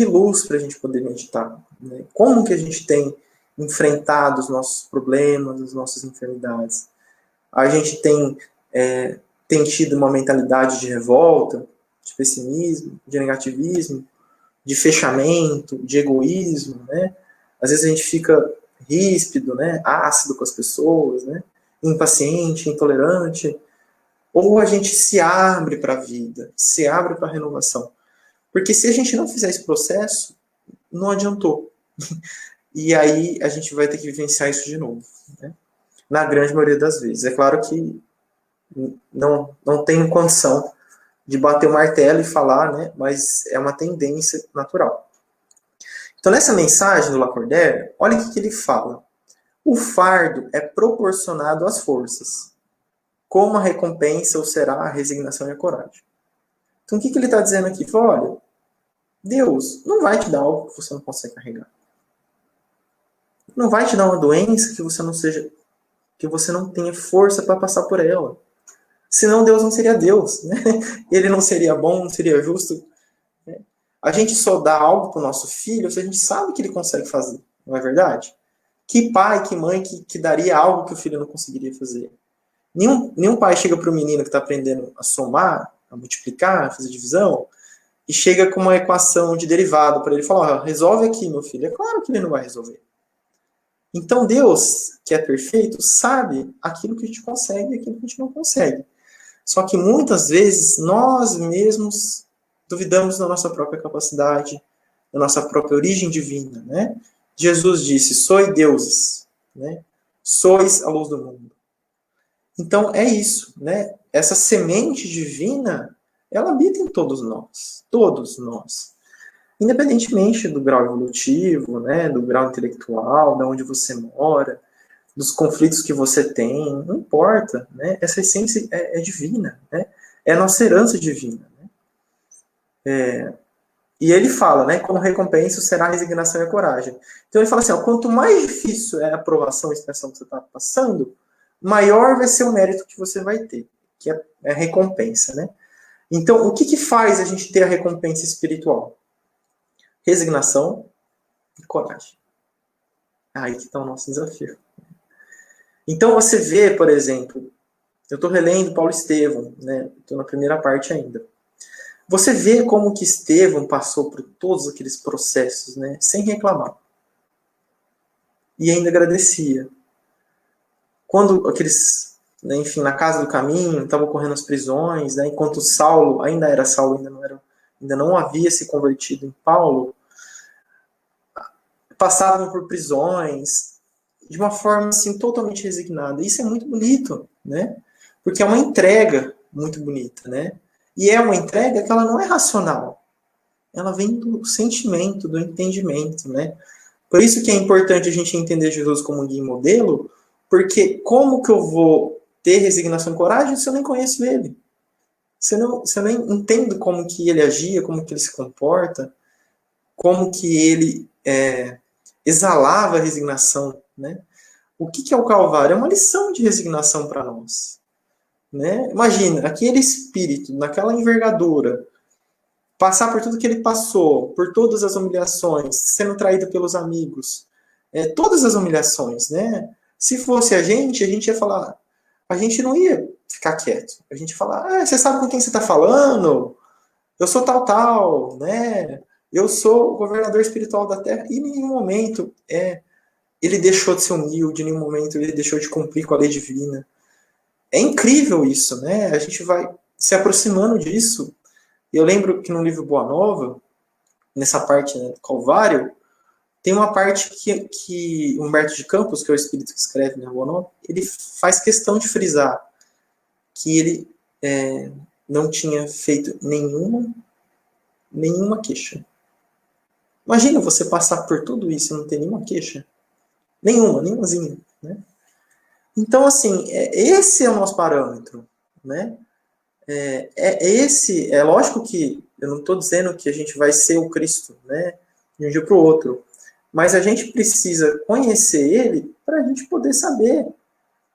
luz para a gente poder meditar. Né? Como que a gente tem enfrentado os nossos problemas, as nossas enfermidades? A gente tem tido uma mentalidade de revolta, de pessimismo, de negativismo, de fechamento, de egoísmo, né? Às vezes a gente fica ríspido, né? Ácido com as pessoas, né? Impaciente, intolerante. Ou a gente se abre para a vida, se abre para a renovação. Porque se a gente não fizer esse processo, não adiantou. E aí a gente vai ter que vivenciar isso de novo, né? Na grande maioria das vezes. É claro que não tenho condição de bater o martelo e falar, né? Mas é uma tendência natural. Então, nessa mensagem do Lacordaire, olha o que ele fala. O fardo é proporcionado às forças. Como a recompensa ou será a resignação e a coragem. Então, o que ele está dizendo aqui? Fala, olha, Deus não vai te dar algo que você não consegue carregar. Não vai te dar uma doença que você não tenha força para passar por ela. Senão Deus não seria Deus, né? Ele não seria bom, não seria justo. Né? A gente só dá algo para o nosso filho se a gente sabe que ele consegue fazer, não é verdade? Que pai, que mãe que daria algo que o filho não conseguiria fazer? Nenhum pai chega para o menino que está aprendendo a somar, a multiplicar, a fazer divisão, e chega com uma equação de derivado para ele falar, resolve aqui, meu filho. É claro que ele não vai resolver. Então Deus, que é perfeito, sabe aquilo que a gente consegue e aquilo que a gente não consegue. Só que muitas vezes nós mesmos duvidamos da nossa própria capacidade, da nossa própria origem divina, né? Jesus disse, sois deuses, né? Sois a luz do mundo. Então é isso, né? Essa semente divina, ela habita em todos nós. Independentemente do grau evolutivo, né? Do grau intelectual, de onde você mora, dos conflitos que você tem, não importa, né? Essa essência é divina, né? É a nossa herança divina. Né? E ele fala, né? Como recompensa será a resignação e a coragem. Então ele fala assim, ó, quanto mais difícil é a aprovação e a expressão que você está passando, maior vai ser o mérito que você vai ter, que é a recompensa, né? Então, o que faz a gente ter a recompensa espiritual? Resignação e coragem. Aí que está o nosso desafio. Então você vê, por exemplo, eu estou relendo Paulo Estevão, né? Estou na primeira parte ainda. Você vê como que Estevão passou por todos aqueles processos, né? Sem reclamar. E ainda agradecia. Quando aqueles, né, enfim, na casa do caminho, estavam ocorrendo as prisões, né? Enquanto Saulo ainda era Saulo, ainda não havia se convertido em Paulo, passavam por prisões de uma forma assim totalmente resignada. Isso é muito bonito, né? Porque é uma entrega muito bonita, né? E é uma entrega que ela não é racional. Ela vem do sentimento, do entendimento, né? Por isso que é importante a gente entender Jesus como guia e modelo, porque como que eu vou ter resignação e coragem se eu nem conheço ele? Se eu nem entendo como que ele agia, como que ele se comporta, como que ele exalava a resignação, né? O que é o Calvário? É uma lição de resignação para nós. Né? Imagina, aquele espírito, naquela envergadura, passar por tudo que ele passou, por todas as humilhações, sendo traído pelos amigos, todas as humilhações, né? Se fosse a gente ia falar, a gente não ia ficar quieto. A gente ia falar, você sabe com quem você está falando? Eu sou tal, né? Eu sou o governador espiritual da Terra. E em nenhum momento ele deixou de ser humilde, em nenhum momento ele deixou de cumprir com a lei divina. É incrível isso, né? A gente vai se aproximando disso. Eu lembro que no livro Boa Nova, nessa parte, né, do Calvário, tem uma parte que Humberto de Campos, que é o espírito que escreve na Boa Nova, ele faz questão de frisar que ele não tinha feito nenhuma queixa. Imagina você passar por tudo isso e não ter nenhuma queixa. Nenhumazinha, né? Então, assim, esse é o nosso parâmetro, né? É lógico que eu não estou dizendo que a gente vai ser o Cristo, né, de um dia para o outro, mas a gente precisa conhecer ele para a gente poder saber,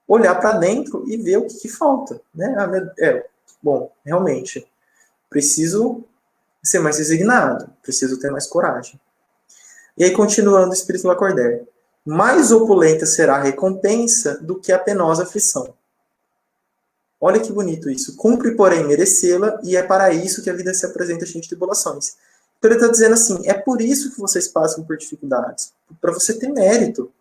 olhar para dentro e ver o que falta, né? Bom, realmente, preciso ser mais resignado, preciso ter mais coragem. E aí, continuando o Espírito Lacordaire, mais opulenta será a recompensa do que a penosa aflição. Olha que bonito isso. Cumpre, porém, merecê-la, e é para isso que a vida se apresenta cheia de tribulações. Então ele está dizendo assim, é por isso que vocês passam por dificuldades, para você ter mérito,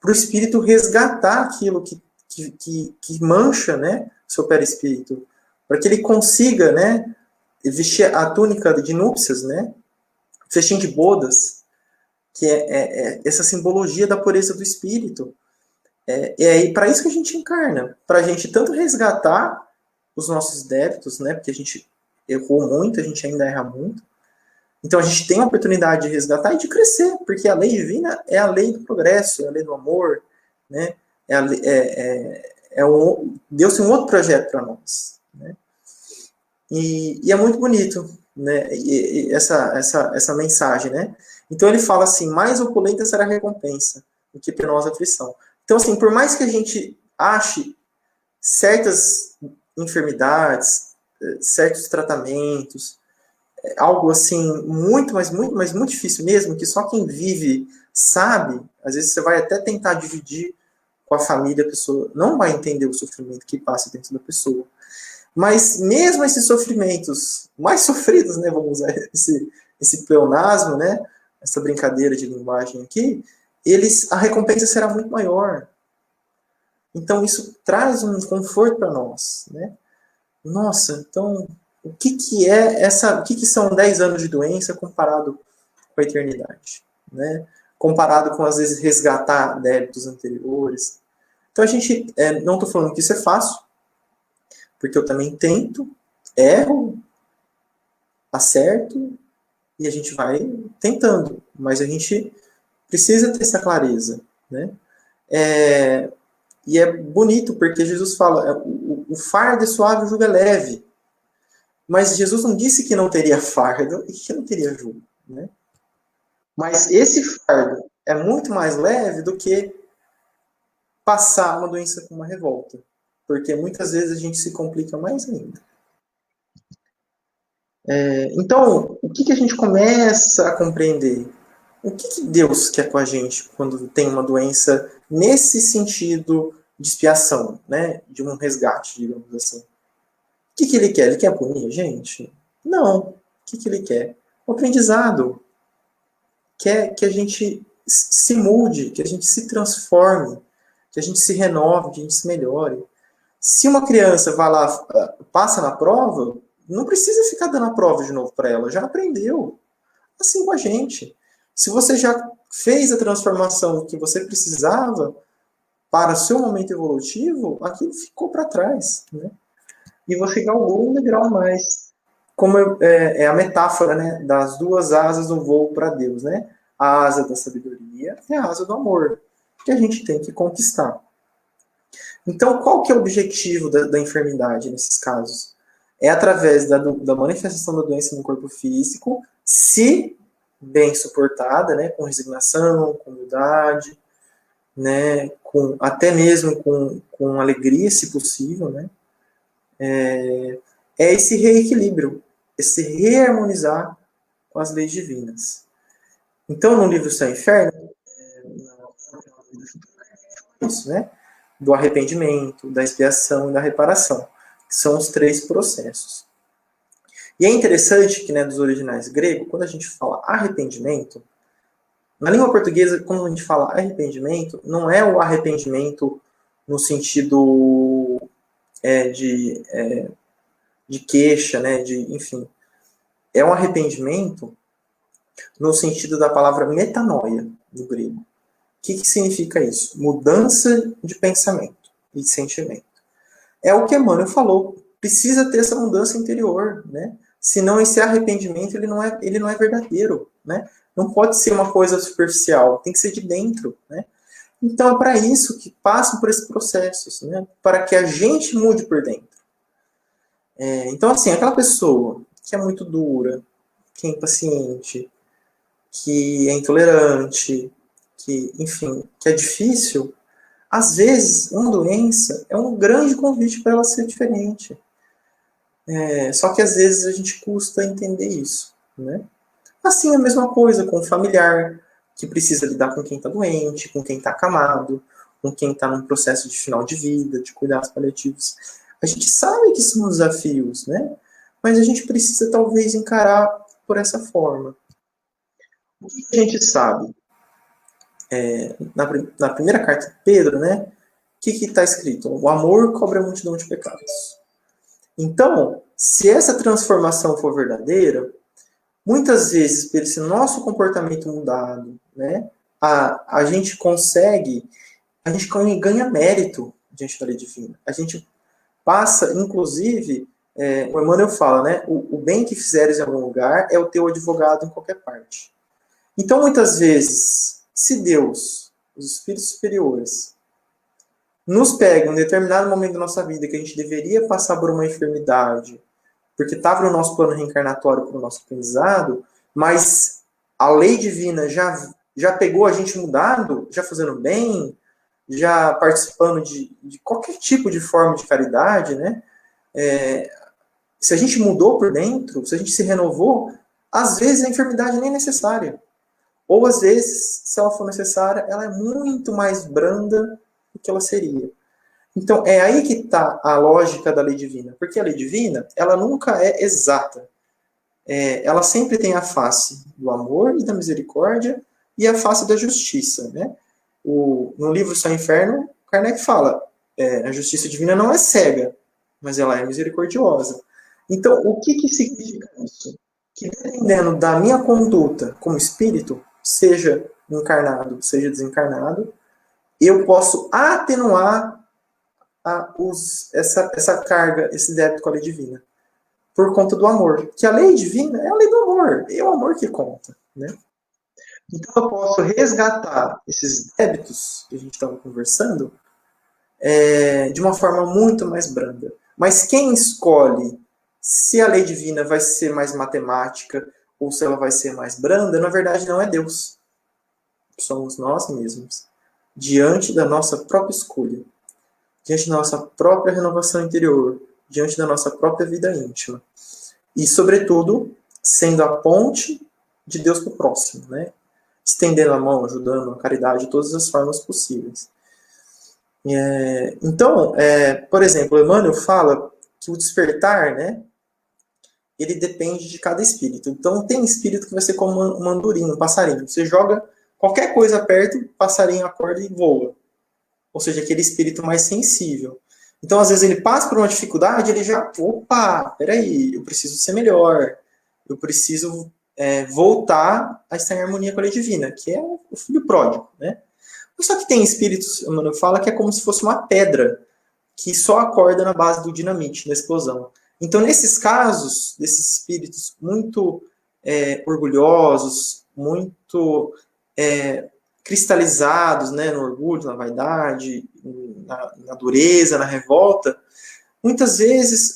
para o Espírito resgatar aquilo que mancha, né, seu perispírito, para que ele consiga, né, vestir a túnica de núpcias, né, festim de bodas, que é essa simbologia da pureza do Espírito. Para isso que a gente encarna, para a gente tanto resgatar os nossos débitos, né, porque a gente errou muito, a gente ainda erra muito, então a gente tem a oportunidade de resgatar e de crescer, porque a lei divina é a lei do progresso, é a lei do amor, né, Deus tem um outro projeto para nós, né, e é muito bonito, né, essa mensagem, né. Então ele fala assim, mais opulenta será a recompensa do que penosa aflição. Então, assim, por mais que a gente ache certas enfermidades, certos tratamentos, algo assim, muito difícil mesmo, que só quem vive sabe, às vezes você vai até tentar dividir com a família, a pessoa não vai entender o sofrimento que passa dentro da pessoa. Mas mesmo esses sofrimentos mais sofridos, né, vamos usar esse pleonasmo, né, essa brincadeira de linguagem aqui, a recompensa será muito maior. Então isso traz um conforto para nós, né? Nossa, então o que são 10 anos de doença comparado com a eternidade, né? Comparado com às vezes resgatar débitos anteriores. Então a gente, não estou falando que isso é fácil, porque eu também tento, erro, acerto e a gente vai tentando, mas a gente precisa ter essa clareza, né? E é bonito porque Jesus fala, o fardo é suave, o jugo é leve. Mas Jesus não disse que não teria fardo e que não teria jugo, né? Mas esse fardo é muito mais leve do que passar uma doença com uma revolta. Porque muitas vezes a gente se complica mais ainda. Então, o que a gente começa a compreender? O que Deus quer com a gente quando tem uma doença nesse sentido de expiação, né? De um resgate, digamos assim. O que ele quer? Ele quer punir a gente? Não. O que ele quer? O aprendizado. Quer que a gente se mude, que a gente se transforme, que a gente se renove, que a gente se melhore. Se uma criança vai lá, passa na prova, não precisa ficar dando a prova de novo para ela, já aprendeu. Assim com a gente. Se você já fez a transformação que você precisava para o seu momento evolutivo, aquilo ficou para trás, né? E você galgou um degrau mais. Como é a metáfora, né, das duas asas do voo para Deus, né? A asa da sabedoria e a asa do amor, que a gente tem que conquistar. Então, qual que é o objetivo da enfermidade nesses casos? É através da manifestação da doença no corpo físico, se bem suportada, né, com resignação, com humildade, né, até mesmo com alegria, se possível, né? É esse reequilíbrio, esse reharmonizar com as leis divinas. Então, no livro Céu e Inferno, isso, né? Do arrependimento, da expiação e da reparação, que são os 3 processos. E é interessante que, né, dos originais grego, quando a gente fala arrependimento, na língua portuguesa, quando a gente fala arrependimento, não é o arrependimento no sentido de queixa, né, enfim. É um arrependimento no sentido da palavra metanoia, no grego. O que significa isso? Mudança de pensamento e de sentimento. É o que Emmanuel falou. Precisa ter essa mudança interior, né? Senão esse arrependimento ele não é verdadeiro, né? Não pode ser uma coisa superficial, tem que ser de dentro, né? Então é para isso que passam por esses processos, né? Para que a gente mude por dentro. Então, assim, aquela pessoa que é muito dura, que é impaciente, que é intolerante, que, enfim, que é difícil, às vezes, uma doença é um grande convite para ela ser diferente. Só que às vezes a gente custa entender isso, né? Assim, a mesma coisa com o familiar, que precisa lidar com quem está doente, com quem está acamado, com quem está num processo de final de vida, de cuidados paliativos. A gente sabe que são desafios, né? Mas a gente precisa, talvez, encarar por essa forma. O que a gente sabe? Na primeira carta de Pedro, né? O que está escrito? O amor cobre a multidão de pecados. Então, se essa transformação for verdadeira, muitas vezes, pelo esse nosso comportamento mudado, né, a gente ganha mérito diante da lei divina. A gente passa, inclusive, o Emmanuel fala, né, o bem que fizeres em algum lugar é o teu advogado em qualquer parte. Então, muitas vezes, se Deus, os espíritos superiores, nos pega em um determinado momento da nossa vida que a gente deveria passar por uma enfermidade, porque estava no nosso plano reencarnatório para o nosso aprendizado, mas a lei divina já pegou a gente mudado, já fazendo bem, já participando de qualquer tipo de forma de caridade, né? Se a gente mudou por dentro, se a gente se renovou, às vezes a enfermidade nem é necessária. Ou às vezes, se ela for necessária, ela é muito mais branda do que ela seria. Então, é aí que está a lógica da lei divina. Porque a lei divina, ela nunca é exata. Ela sempre tem a face do amor e da misericórdia e a face da justiça. Né? No livro Céu e Inferno, Kardec fala, a justiça divina não é cega, mas ela é misericordiosa. Então, o que significa isso? Que dependendo da minha conduta como espírito, seja encarnado, seja desencarnado, eu posso atenuar essa carga, esse débito com a lei divina, por conta do amor. Que a lei divina é a lei do amor, é o amor que conta. Né? Então eu posso resgatar esses débitos que a gente estava conversando de uma forma muito mais branda. Mas quem escolhe se a lei divina vai ser mais matemática ou se ela vai ser mais branda, na verdade não é Deus. Somos nós mesmos, diante da nossa própria escolha, diante da nossa própria renovação interior, diante da nossa própria vida íntima. E, sobretudo, sendo a ponte de Deus para o próximo, né? Estendendo a mão, ajudando, a caridade de todas as formas possíveis. Então, por exemplo, Emmanuel fala que o despertar, né, ele depende de cada espírito. Então, tem espírito que vai ser como uma andorinha, um passarinho. Você joga qualquer coisa perto, o passarinho acorda e voa. Ou seja, aquele espírito mais sensível. Então, às vezes, ele passa por uma dificuldade, ele já, opa, peraí, eu preciso ser melhor. Eu preciso voltar a estar em harmonia com a lei divina, que é o filho pródigo, né? Mas só que tem espíritos, o Emmanuel fala, que é como se fosse uma pedra, que só acorda na base do dinamite, da explosão. Então, nesses casos, desses espíritos muito orgulhosos, muito cristalizados, né, no orgulho, na vaidade, na dureza, na revolta, muitas vezes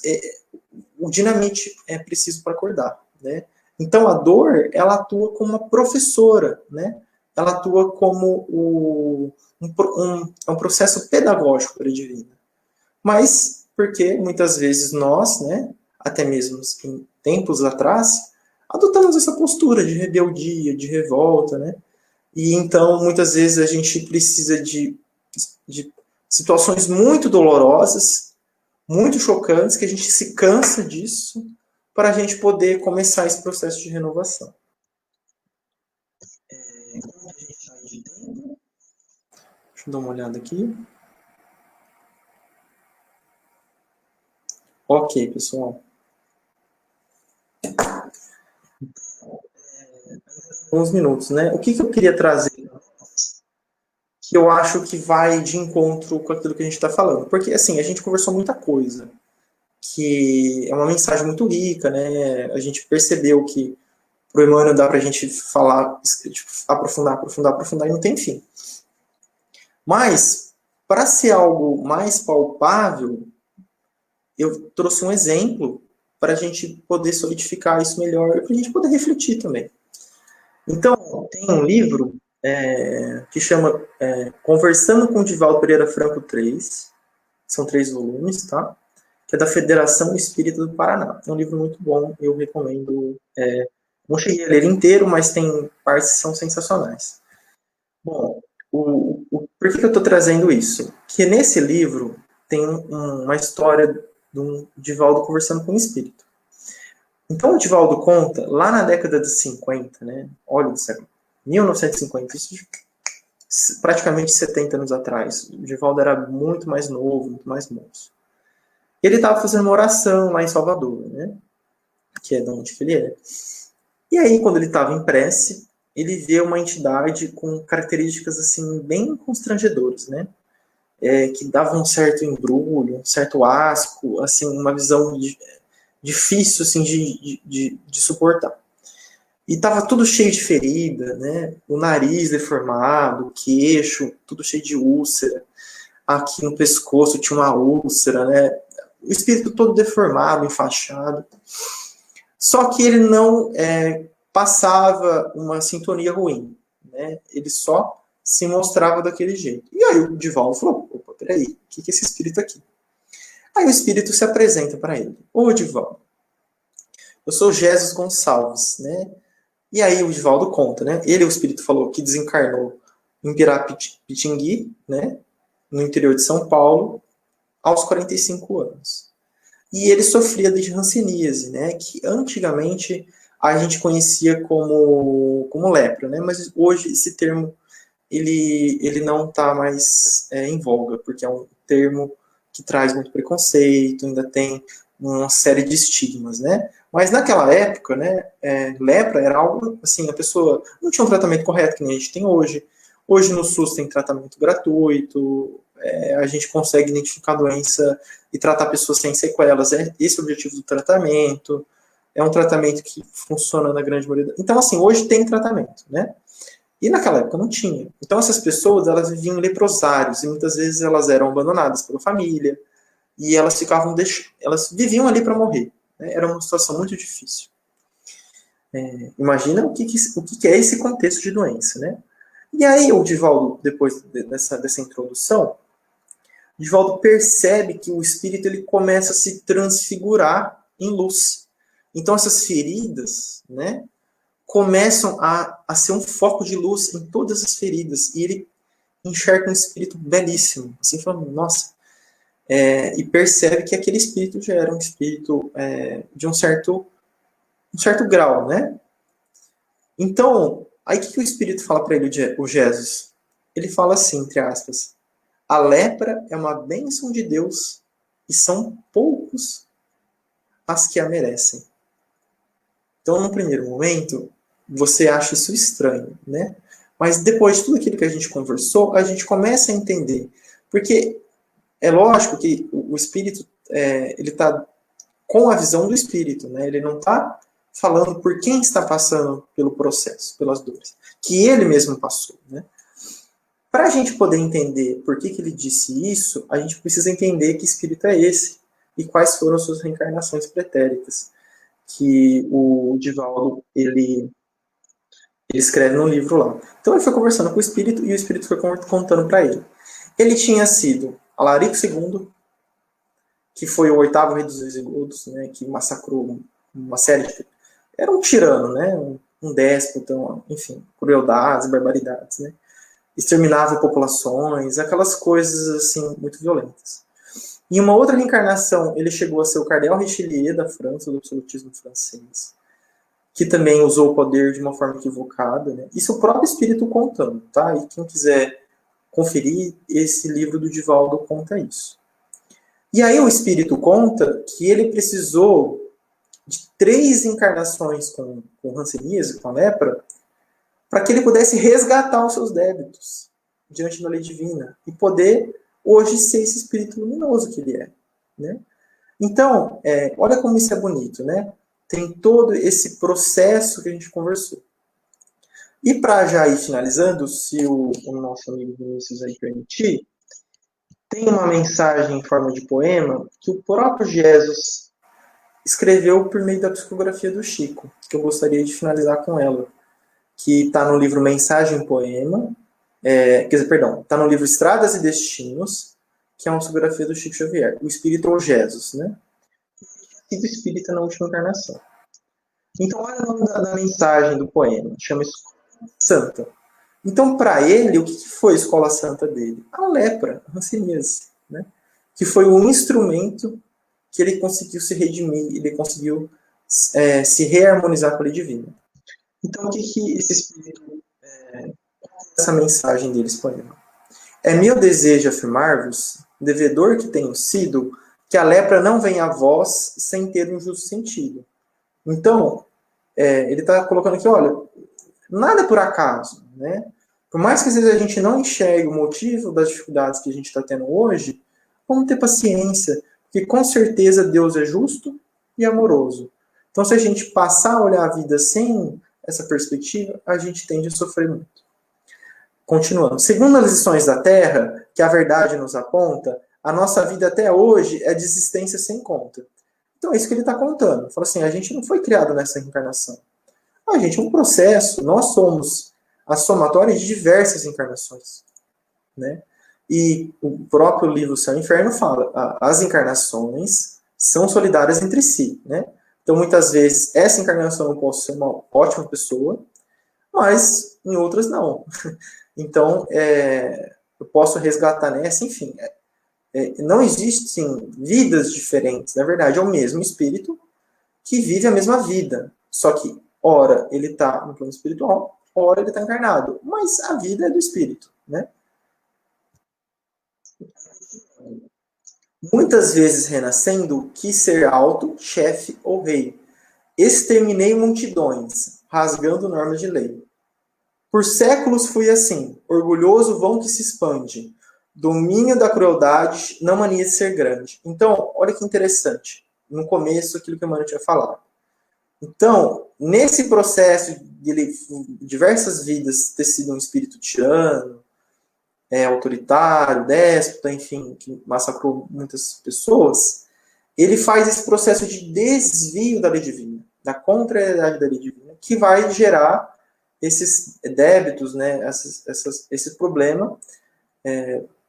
o dinamite é preciso para acordar, né? Então a dor, ela atua como uma professora, né? ela atua como um processo pedagógico para a divina. Mas porque muitas vezes nós, né, até mesmo em tempos atrás, adotamos essa postura de rebeldia, de revolta, né? E então, muitas vezes, a gente precisa de situações muito dolorosas, muito chocantes, que a gente se cansa disso, para a gente poder começar esse processo de renovação. Como a gente está de tempo? Deixa eu dar uma olhada aqui. Ok, pessoal. Alguns minutos, né? O que eu queria trazer, que eu acho que vai de encontro com aquilo que a gente está falando. Porque, assim, a gente conversou muita coisa, que é uma mensagem muito rica, né? A gente percebeu que pro Emmanuel dá para a gente falar, tipo, aprofundar, e não tem fim. Mas, para ser algo mais palpável, eu trouxe um exemplo para a gente poder solidificar isso melhor e para a gente poder refletir também. Então, tem um livro que chama Conversando com Divaldo Pereira Franco 3, são 3 volumes, tá? Que é da Federação Espírita do Paraná. É um livro muito bom, eu recomendo. Não cheguei a ler inteiro, mas tem partes que são sensacionais. Bom, por que eu estou trazendo isso? Que nesse livro tem uma história de um Divaldo conversando com um espírito. Então o Divaldo conta, lá na década de 50, né? Olha do século 1950, isso praticamente 70 anos atrás. O Divaldo era muito mais novo, muito mais moço. Ele estava fazendo uma oração lá em Salvador, né? Que é de onde que ele é. E aí, quando ele estava em prece, ele vê uma entidade com características assim bem constrangedoras, né? Que dava um certo embrulho, um certo asco, assim, uma visão difícil assim de suportar. E estava tudo cheio de ferida, né? O nariz deformado, o queixo, tudo cheio de úlcera. Aqui no pescoço tinha uma úlcera, né? O espírito todo deformado, enfaixado. Só que ele não passava uma sintonia ruim, né? Ele só se mostrava daquele jeito. E aí o Divaldo falou, opa, peraí, o que é esse espírito aqui? Aí o espírito se apresenta para ele. Ô, Divaldo, eu sou Jesus Gonçalves, né? E aí o Divaldo conta, né? Ele, o espírito, falou que desencarnou em Pirapitingui, né? No interior de São Paulo, aos 45 anos. E ele sofria de hanseníase, né? Que antigamente a gente conhecia como lepra, né? Mas hoje esse termo ele não está mais em voga, porque é um termo que traz muito preconceito, ainda tem uma série de estigmas, né? Mas naquela época, né, lepra era algo assim, a pessoa não tinha um tratamento correto que nem a gente tem hoje. Hoje no SUS tem tratamento gratuito, a gente consegue identificar a doença e tratar pessoas sem sequelas. Esse é o objetivo do tratamento. É um tratamento que funciona na grande maioria. Então, assim, hoje tem tratamento, né? E naquela época não tinha. Então essas pessoas, elas viviam em leprosários e muitas vezes elas eram abandonadas pela família e elas elas viviam ali para morrer, né? Era uma situação muito difícil. Imagina o que é esse contexto de doença, né? E aí o Divaldo, depois dessa introdução, o Divaldo percebe que o espírito ele começa a se transfigurar em luz. Então essas feridas, né, começam a ser um foco de luz em todas as feridas. E ele enxerga um espírito belíssimo. Assim, falando, nossa. E percebe que aquele espírito já era um espírito de um certo grau, né? Então, aí o que o espírito fala para ele, o Jesus? Ele fala assim, entre aspas, a lepra é uma bênção de Deus e são poucos as que a merecem. Então, no primeiro momento, você acha isso estranho, né? Mas depois de tudo aquilo que a gente conversou, a gente começa a entender. Porque é lógico que o espírito, ele está com a visão do espírito, né? Ele não está falando por quem está passando pelo processo, pelas dores, que ele mesmo passou, né? Para a gente poder entender por que ele disse isso, a gente precisa entender que espírito é esse e quais foram as suas reencarnações pretéritas. Que o Divaldo, ele Ele escreve no livro lá. Então ele foi conversando com o espírito e o espírito foi contando para ele. Ele tinha sido Alarico II, que foi o oitavo rei dos visigodos, né, que massacrou uma série de... Era um tirano, né, um déspota, enfim, crueldades, barbaridades, né, exterminava populações, aquelas coisas assim muito violentas. Em uma outra reencarnação, ele chegou a ser o cardeal Richelieu da França, do absolutismo francês, que também usou o poder de uma forma equivocada, né? Isso o próprio espírito contando, tá? E quem quiser conferir, esse livro do Divaldo conta isso. E aí o espírito conta que ele precisou de 3 encarnações com hanseníase, com a lepra, para que ele pudesse resgatar os seus débitos diante da lei divina e poder hoje ser esse espírito luminoso que ele é, né? Então, olha como isso é bonito, né? Tem todo esse processo que a gente conversou. E para já ir finalizando, se o nosso amigo Vinícius aí permitir, tem uma mensagem em forma de poema que o próprio Jesus escreveu por meio da psicografia do Chico, que eu gostaria de finalizar com ela, que está no livro Mensagem Poema, quer dizer, perdão, está no livro Estradas e Destinos, que é uma psicografia do Chico Xavier, o Espírito ou Jesus, né? E do Espírita na última encarnação. Então, olha o nome da mensagem do poema, chama Escola Santa. Então, para ele, o que foi a escola santa dele? A lepra, a hanseníase, né? Que foi o instrumento que ele conseguiu se redimir, ele conseguiu se reharmonizar com a lei divina. Então, o que esse espírito, essa mensagem dele, esse poema? É meu desejo afirmar-vos, devedor que tenho sido, que a lepra não venha a vós sem ter um justo sentido. Então, ele está colocando aqui, olha, nada é por acaso, né? Por mais que às vezes a gente não enxergue o motivo das dificuldades que a gente está tendo hoje, vamos ter paciência, porque com certeza Deus é justo e amoroso. Então, se a gente passar a olhar a vida sem essa perspectiva, a gente tende a sofrer muito. Continuando. Segundo as lições da Terra, que a verdade nos aponta, a nossa vida até hoje é de existência sem conta. Então, é isso que ele está contando. Fala assim, a gente não foi criado nessa reencarnação. A gente é um processo, nós somos a somatória de diversas encarnações, né? E o próprio livro Céu e Inferno fala, as encarnações são solidárias entre si, né? Então, muitas vezes, essa encarnação eu posso ser uma ótima pessoa, mas em outras não. Então, eu posso resgatar nessa, enfim. Não existem vidas diferentes, na verdade, é o mesmo espírito que vive a mesma vida. Só que, ora, ele está no plano espiritual, ora, ele está encarnado. Mas a vida é do espírito, né? Muitas vezes renascendo, quis ser alto, chefe ou rei. Exterminei multidões, rasgando normas de lei. Por séculos fui assim, orgulhoso vão que se expande. Domínio da crueldade, não mania de ser grande. Então, olha que interessante. No começo, aquilo que a Mano tinha falado. Então, nesse processo de ele, diversas vidas ter sido um espírito tirano, autoritário, déspota, enfim, que massacrou muitas pessoas, ele faz esse processo de desvio da lei divina, da contrariedade da lei divina, que vai gerar esses débitos, né, esse problema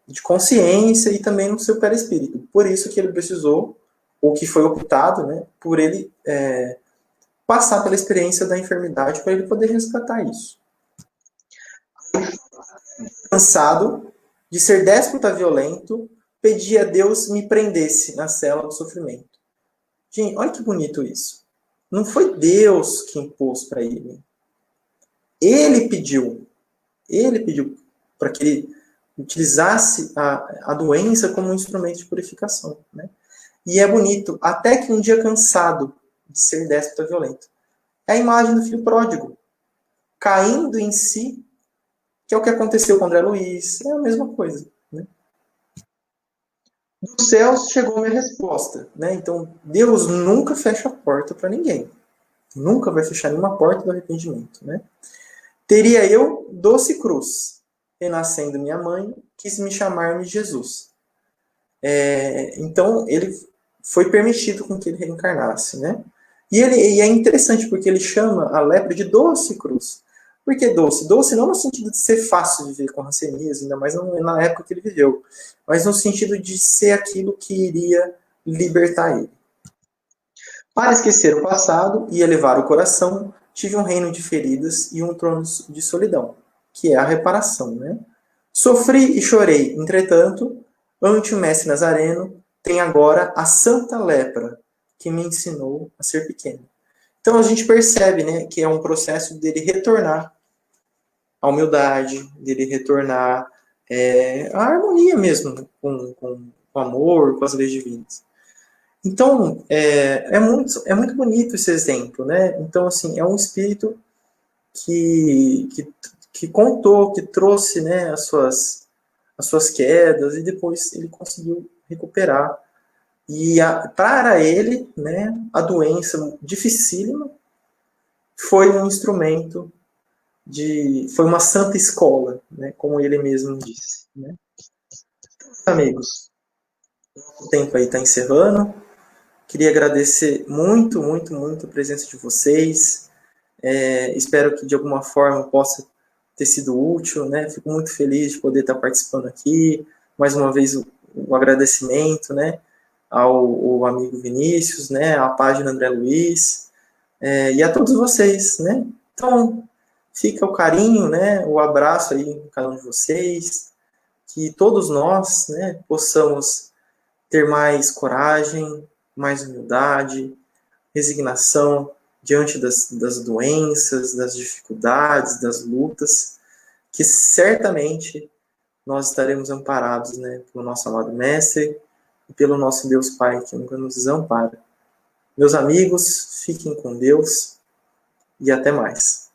de consciência e também no seu perispírito. Por isso que ele precisou, ou que foi optado, né, por ele passar pela experiência da enfermidade para ele poder resgatar isso. Cansado de ser déspota violento, pedi a Deus me prendesse na cela do sofrimento. Gente, olha que bonito isso. Não foi Deus que impôs para ele. Ele pediu para que ele utilizasse a doença como um instrumento de purificação, né? E é bonito, até que um dia cansado de ser déspota violento. É a imagem do filho pródigo, caindo em si, que é o que aconteceu com André Luiz, é a mesma coisa, né? Dos céus chegou minha resposta, né? Então, Deus nunca fecha a porta para ninguém. Nunca vai fechar nenhuma porta do arrependimento, né? Teria eu doce cruz, renascendo minha mãe, quis me chamar-me Jesus. Então, ele foi permitido com que ele reencarnasse, né? E é interessante porque ele chama a lepra de doce cruz. Por que doce? Doce não no sentido de ser fácil de viver com hanseníase, ainda mais na época que ele viveu, mas no sentido de ser aquilo que iria libertar ele. Para esquecer o passado e elevar o coração, tive um reino de feridas e um trono de solidão, que é a reparação, né? Sofri e chorei, entretanto, ante o mestre Nazareno, tem agora a santa lepra, que me ensinou a ser pequeno. Então a gente percebe, né, que é um processo dele retornar à humildade, dele retornar à harmonia mesmo com o amor, com as leis divinas. Então, é muito bonito esse exemplo, né? Então, assim, é um espírito que contou, que trouxe, né, as suas quedas e depois ele conseguiu recuperar. E para ele, né, a doença dificílima foi um instrumento foi uma santa escola, né, como ele mesmo disse, né? Amigos, o tempo aí está encerrando. Queria agradecer muito, muito, muito a presença de vocês. Espero que de alguma forma possa ter sido útil, né? Fico muito feliz de poder estar participando aqui. Mais uma vez o agradecimento, né, ao amigo Vinícius, né, à página André Luiz, e a todos vocês, né? Então, fica o carinho, né, o abraço aí em cada um de vocês, que todos nós, né, possamos ter mais coragem, mais humildade, resignação diante das doenças, das dificuldades, das lutas, que certamente nós estaremos amparados, né, pelo nosso amado Mestre e pelo nosso Deus Pai, que nunca nos desampara. Meus amigos, fiquem com Deus e até mais.